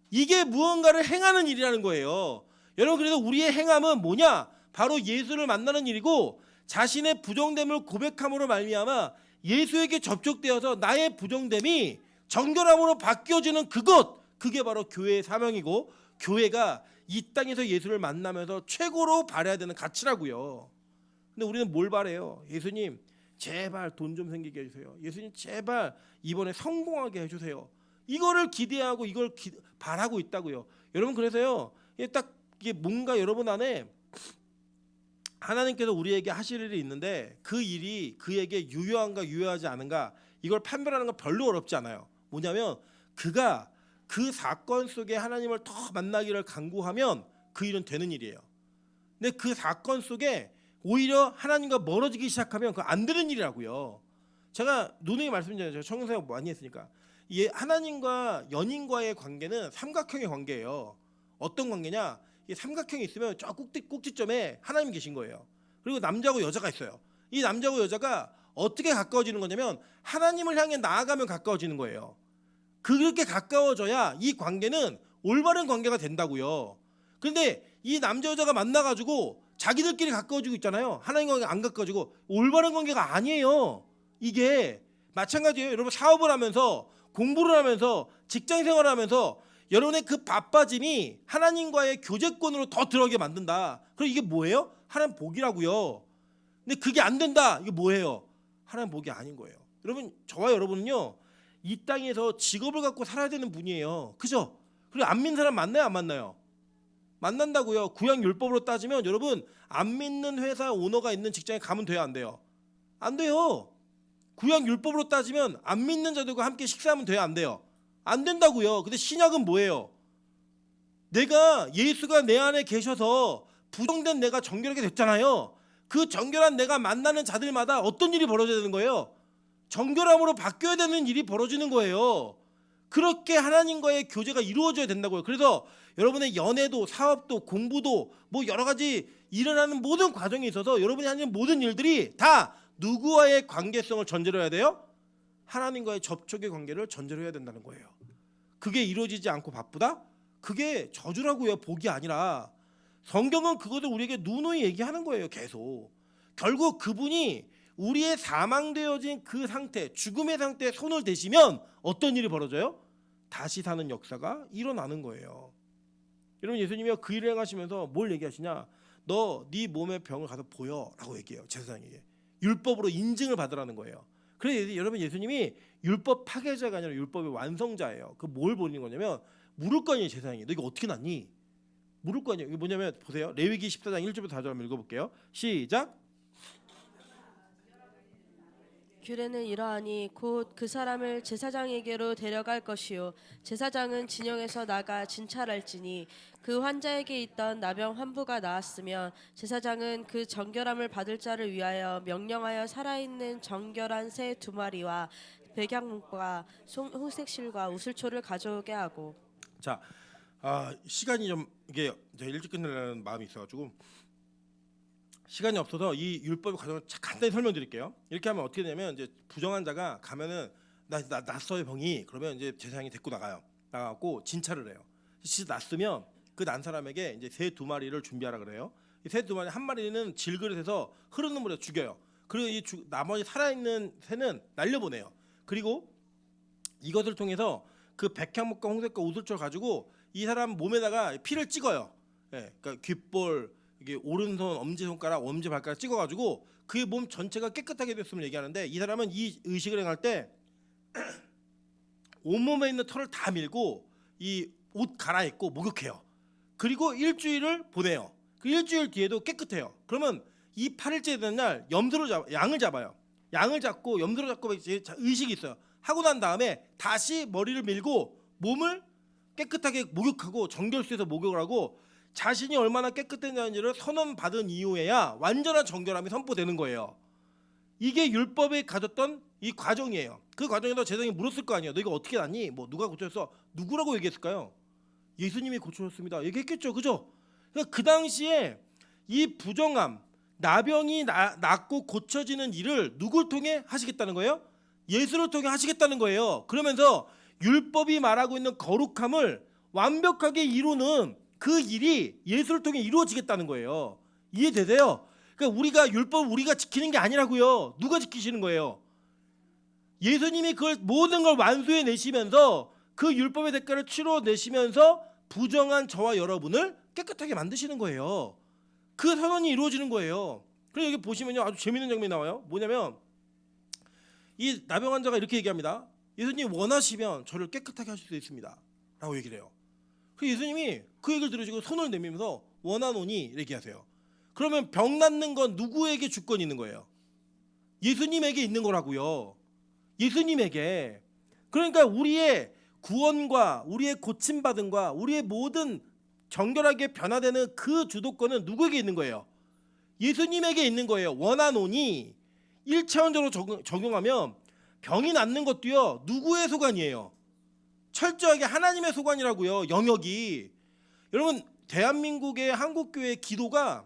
이게 무언가를 행하는 일이라는 거예요. 여러분, 그래서 우리의 행함은 뭐냐? 바로 예수를 만나는 일이고, 자신의 부정됨을 고백함으로 말미암아 예수에게 접촉되어서 나의 부정됨이 정결함으로 바뀌어지는 그것, 그게 바로 교회의 사명이고, 교회가 이 땅에서 예수를 만나면서 최고로 바라야 되는 가치라고요. 근데 우리는 뭘 바래요? 예수님 제발 돈 좀 생기게 해주세요. 예수님 제발 이번에 성공하게 해주세요. 이거를 기대하고 이걸 바라고 있다고요. 여러분, 그래서요 이게 뭔가 여러분 안에 하나님께서 우리에게 하실 일이 있는데, 그 일이 그에게 유효한가 유효하지 않은가 이걸 판별하는 건 별로 어렵지 않아요. 뭐냐면 그가 그 사건 속에 하나님을 더 만나기를 간구하면 그 일은 되는 일이에요. 근데 그 사건 속에 오히려 하나님과 멀어지기 시작하면 그거 안 되는 일이라고요. 제가 누누이 말씀드렸잖아요. 제가 청소년 많이 했으니까. 하나님과 연인과의 관계는 삼각형의 관계예요. 어떤 관계냐? 이 삼각형이 있으면 저 꼭지점에 하나님이 계신 거예요. 그리고 남자하고 여자가 있어요. 이 남자하고 여자가 어떻게 가까워지는 거냐면 하나님을 향해 나아가면 가까워지는 거예요. 그렇게 가까워져야 이 관계는 올바른 관계가 된다고요. 그런데 이 남자 여자가 만나가지고 자기들끼리 가까워지고 있잖아요. 하나님과 안 가까워지고 올바른 관계가 아니에요. 이게 마찬가지예요. 여러분, 사업을 하면서, 공부를 하면서, 직장 생활을 하면서 여러분의 그 바빠짐이 하나님과의 교제권으로 더 들어가게 만든다. 그럼 이게 뭐예요? 하나님 복이라고요. 근데 그게 안 된다. 이게 뭐예요? 하나님 복이 아닌 거예요. 여러분, 저와 여러분은요 이 땅에서 직업을 갖고 살아야 되는 분이에요. 그죠? 그리고 안 믿는 사람 만나요, 안 만나요? 만난다고요. 구약 율법으로 따지면 여러분, 안 믿는 회사 오너가 있는 직장에 가면 돼요, 안 돼요? 안 돼요. 구약 율법으로 따지면 안 믿는 자들과 함께 식사하면 돼요, 안 돼요? 안 된다고요. 근데 신약은 뭐예요? 내가 예수가 내 안에 계셔서 부정된 내가 정결하게 됐잖아요. 그 정결한 내가 만나는 자들마다 어떤 일이 벌어져야 되는 거예요? 정결함으로 바뀌어야 되는 일이 벌어지는 거예요. 그렇게 하나님과의 교제가 이루어져야 된다고요. 그래서 여러분의 연애도, 사업도, 공부도, 뭐 여러 가지 일어나는 모든 과정에 있어서 여러분이 하는 모든 일들이 다 누구와의 관계성을 전제로 해야 돼요? 하나님과의 접촉의 관계를 전제로 해야 된다는 거예요. 그게 이루어지지 않고 바쁘다? 그게 저주라고요. 복이 아니라. 성경은 그것을 우리에게 누누이 얘기하는 거예요. 계속. 결국 그분이 우리의 사망되어진 그 상태, 죽음의 상태에 손을 대시면 어떤 일이 벌어져요? 다시 사는 역사가 일어나는 거예요. 여러분, 예수님이 그 일을 행하시면서 뭘 얘기하시냐? 너 네 몸의 병을 가서 보여라고 얘기해요. 제사장에게. 율법으로 인증을 받으라는 거예요. 그래서 여러분, 예수님이 율법 파괴자가 아니라 율법의 완성자예요. 그 뭘 보는 거냐면 물을 거 아니에요. 제사장이. 너 이거 어떻게 났니? 물을 거 아니에요. 이게 뭐냐면 보세요. 레위기 14장 1절부터 4절 한번 읽어볼게요. 시작. 규례는 이러하니 곧 그 사람을 제사장에게로 데려갈 것이요 제사장은 진영에서 나가 진찰할지니 그 환자에게 있던 나병 환부가 나았으면 제사장은 그 정결함을 받을 자를 위하여 명령하여 살아있는 정결한 새 2마리와 백양과 홍색실과 우슬초를 가져오게 하고. 자, 시간이 좀 이게 일찍 끝내려는 마음이 있어가지고 시간이 없어서 이 율법의 과정을 간단히 설명드릴게요. 이렇게 하면 어떻게 되냐면 이제 부정한 자가 가면은 나 났어요 병이. 그러면 이제 제사장이 데리고 나가고 진찰을 해요. 진짜 났으면 그 난 사람에게 이제 새 2마리를 준비하라 그래요. 이 새 2마리, 한 마리는 질그릇에서 흐르는 물에 죽여요. 그리고 이 나머지 살아있는 새는 날려보내요. 그리고 이것을 통해서 그 백향목과 홍색과 우슬초를 가지고 이 사람 몸에다가 피를 찍어요. 예, 그러니까 귓볼, 이게 오른손 엄지손가락, 엄지발가락 찍어가지고 그의 몸 전체가 깨끗하게 됐으면 얘기하는데, 이 사람은 이 의식을 행할 때 온몸에 있는 털을 다 밀고 이 옷 갈아입고 목욕해요. 그리고 일주일을 보내요. 그 일주일 뒤에도 깨끗해요. 그러면 이 8일째 되는 날 양을 잡아요. 양을 잡고 염소를 잡고 의식이 있어요. 하고 난 다음에 다시 머리를 밀고 몸을 깨끗하게 목욕하고 정결수에서 목욕을 하고 자신이 얼마나 깨끗했는지를 선언받은 이후에야 완전한 정결함이 선포되는 거예요. 이게 율법이 가졌던 이 과정이에요. 그 과정에서 제사장이 물었을 거 아니에요. 너 이거 어떻게 났니? 뭐 누가 고쳤어? 누구라고 얘기했을까요? 예수님이 고쳐줬습니다. 얘기했겠죠, 그죠? 그러니까 그 당시에 이 부정함, 나병이 낫고 고쳐지는 일을 누굴 통해 하시겠다는 거예요? 예수를 통해 하시겠다는 거예요. 그러면서 율법이 말하고 있는 거룩함을 완벽하게 이루는 그 일이 예수를 통해 이루어지겠다는 거예요. 이해되세요? 그러니까 우리가 율법을 우리가 지키는 게 아니라고요. 누가 지키시는 거예요? 예수님이 그걸 모든 걸 완수해 내시면서 그 율법의 대가를 치러 내시면서 부정한 저와 여러분을 깨끗하게 만드시는 거예요. 그 선언이 이루어지는 거예요. 그리고 여기 보시면요, 아주 재밌는 장면이 나와요. 뭐냐면 이 나병 환자가 이렇게 얘기합니다. 예수님 원하시면 저를 깨끗하게 하실 수 있습니다 라고 얘기를 해요. 그 예수님이 그 얘기를 들으시고 손을 내밀면서 원하노니 이렇게 하세요. 그러면 병 낫는 건 누구에게 주권이 있는 거예요? 예수님에게 있는 거라고요. 예수님에게. 그러니까 우리의 구원과 우리의 고침받음과 우리의 모든 정결하게 변화되는 그 주도권은 누구에게 있는 거예요? 예수님에게 있는 거예요. 원하노니 1차원적으로 적용하면 병이 낫는 것도요, 누구의 소관이에요? 철저하게 하나님의 소관이라고요. 영역이. 여러분, 대한민국의 한국교회 기도가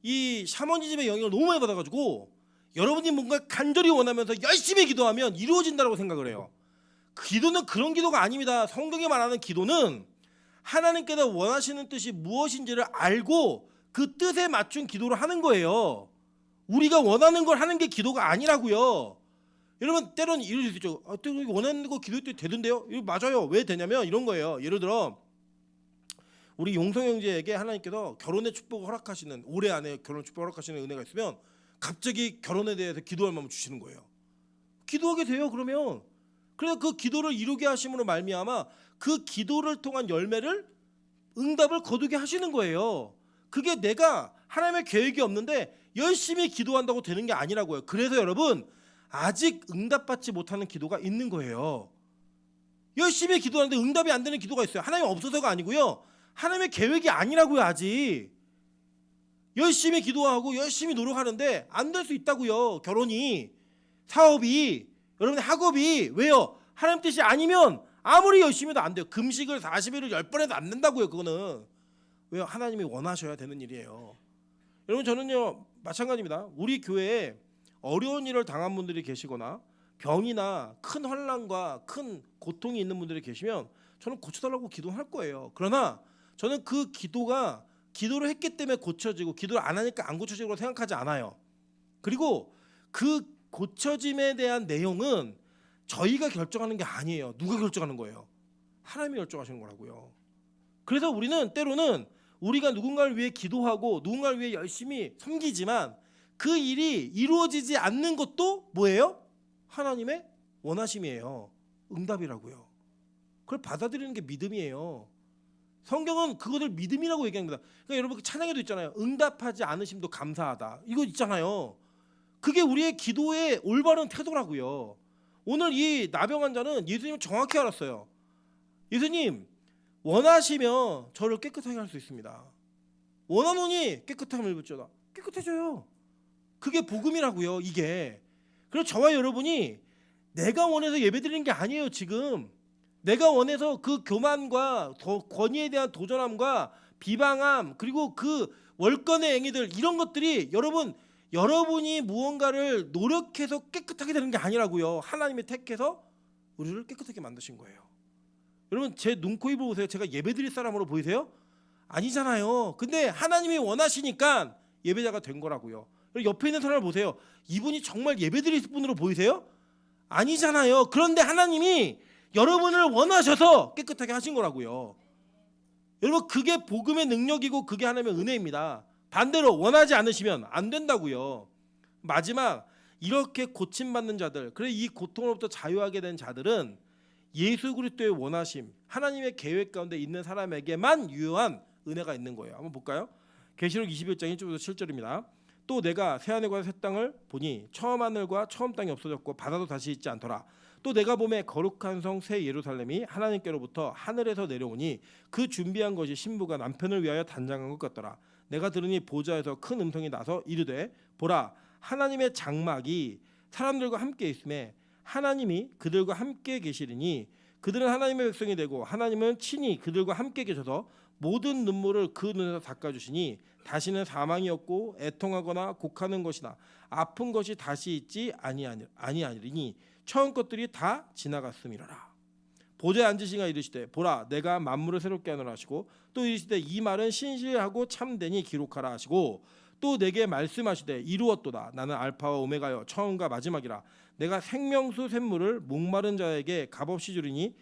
이 샤머니즘의 영향을 너무 많이 받아가지고 여러분이 뭔가 간절히 원하면서 열심히 기도하면 이루어진다고 생각을 해요. 기도는 그런 기도가 아닙니다. 성경이 말하는 기도는 하나님께서 원하시는 뜻이 무엇인지를 알고 그 뜻에 맞춘 기도를 하는 거예요. 우리가 원하는 걸 하는 게 기도가 아니라고요. 여러분, 때로는 이럴 수 있죠. 원하는 거 기도할 때 되던데요? 이거 맞아요. 왜 되냐면 이런 거예요. 예를 들어 우리 용성 형제에게 하나님께서 결혼의 축복을 허락하시는, 올해 안에 결혼 축복을 허락하시는 은혜가 있으면 갑자기 결혼에 대해서 기도할 마음을 주시는 거예요. 기도하게 돼요. 그러면 그래서 그 기도를 이루게 하심으로 말미암아 그 기도를 통한 열매를, 응답을 거두게 하시는 거예요. 그게 내가 하나님의 계획이 없는데 열심히 기도한다고 되는 게 아니라고요. 그래서 여러분, 아직 응답받지 못하는 기도가 있는 거예요. 열심히 기도하는데 응답이 안 되는 기도가 있어요. 하나님 없어서가 아니고요, 하나님의 계획이 아니라고요. 아직 열심히 기도하고 열심히 노력하는데 안 될 수 있다고요. 결혼이, 사업이, 여러분의 학업이. 왜요? 하나님 뜻이 아니면 아무리 열심히 해도 안 돼요. 금식을 40일을 10번 해도 안 된다고요. 그거는. 왜요? 하나님이 원하셔야 되는 일이에요. 여러분, 저는요 마찬가지입니다. 우리 교회에 어려운 일을 당한 분들이 계시거나 병이나 큰 환난과 큰 고통이 있는 분들이 계시면 저는 고쳐달라고 기도할 거예요. 그러나 저는 그 기도가 기도를 했기 때문에 고쳐지고 기도를 안 하니까 안 고쳐지고 생각하지 않아요. 그리고 그 고쳐짐에 대한 내용은 저희가 결정하는 게 아니에요. 누가 결정하는 거예요? 하나님이 결정하시는 거라고요. 그래서 우리는 때로는 우리가 누군가를 위해 기도하고 누군가를 위해 열심히 섬기지만 그 일이 이루어지지 않는 것도 뭐예요? 하나님의 원하심이에요. 응답이라고요. 그걸 받아들이는 게 믿음이에요. 성경은 그것을 믿음이라고 얘기합니다. 그러니까 여러분, 그 찬양에도 있잖아요. 응답하지 않으심도 감사하다. 이거 있잖아요. 그게 우리의 기도의 올바른 태도라고요. 오늘 이 나병 환자는 예수님을 정확히 알았어요. 예수님, 원하시면 저를 깨끗하게 할 수 있습니다. 원하노니 깨끗함을 입을지어다. 깨끗해져요. 그게 복음이라고요. 이게. 그래서 저와 여러분이 내가 원해서 예배드리는 게 아니에요. 지금 내가 원해서 그 교만과 권위에 대한 도전함과 비방함, 그리고 그 월권의 행위들, 이런 것들이 여러분이 무언가를 노력해서 깨끗하게 되는 게 아니라고요. 하나님이 택해서 우리를 깨끗하게 만드신 거예요. 여러분, 제 눈, 코, 입을 보세요. 제가 예배드릴 사람으로 보이세요? 아니잖아요. 근데 하나님이 원하시니까 예배자가 된 거라고요. 옆에 있는 사람을 보세요. 이분이 정말 예배드릴 분으로 보이세요? 아니잖아요. 그런데 하나님이 여러분을 원하셔서 깨끗하게 하신 거라고요. 여러분, 그게 복음의 능력이고 그게 하나님의 은혜입니다. 반대로 원하지 않으시면 안 된다고요. 마지막 이렇게 고침받는 자들, 그래 이 고통으로부터 자유하게 된 자들은 예수 그리스도의 원하심, 하나님의 계획 가운데 있는 사람에게만 유효한 은혜가 있는 거예요. 한번 볼까요? 계시록 21장 1절부터 7절입니다. 또 내가 새 하늘과 새 땅을 보니 처음 하늘과 처음 땅이 없어졌고 바다도 다시 있지 않더라. 또 내가 보매 거룩한 성 새 예루살렘이 하나님께로부터 하늘에서 내려오니 그 준비한 것이 신부가 남편을 위하여 단장한 것 같더라. 내가 들으니 보좌에서 큰 음성이 나서 이르되 보라 하나님의 장막이 사람들과 함께 있음에 하나님이 그들과 함께 계시리니 그들은 하나님의 백성이 되고 하나님은 친히 그들과 함께 계셔서 모든 눈물을 그 눈에서 닦아주시니 다시는 사망이 없고 애통하거나 곡하는 것이나 아픈 것이 다시 있지 아니하리니 처음 것들이 다 지나갔음이로라. 보좌에 앉으시가 이르시되 보라 내가 만물을 새롭게 하노라 하시고 또 이르시되 이 말은 신실하고 참되니 기록하라 하시고 또 내게 말씀하시되 이루었도다. 나는 알파와 오메가여 처음과 마지막이라. 내가 생명수 샘물을 목마른 자에게 값없이 주리니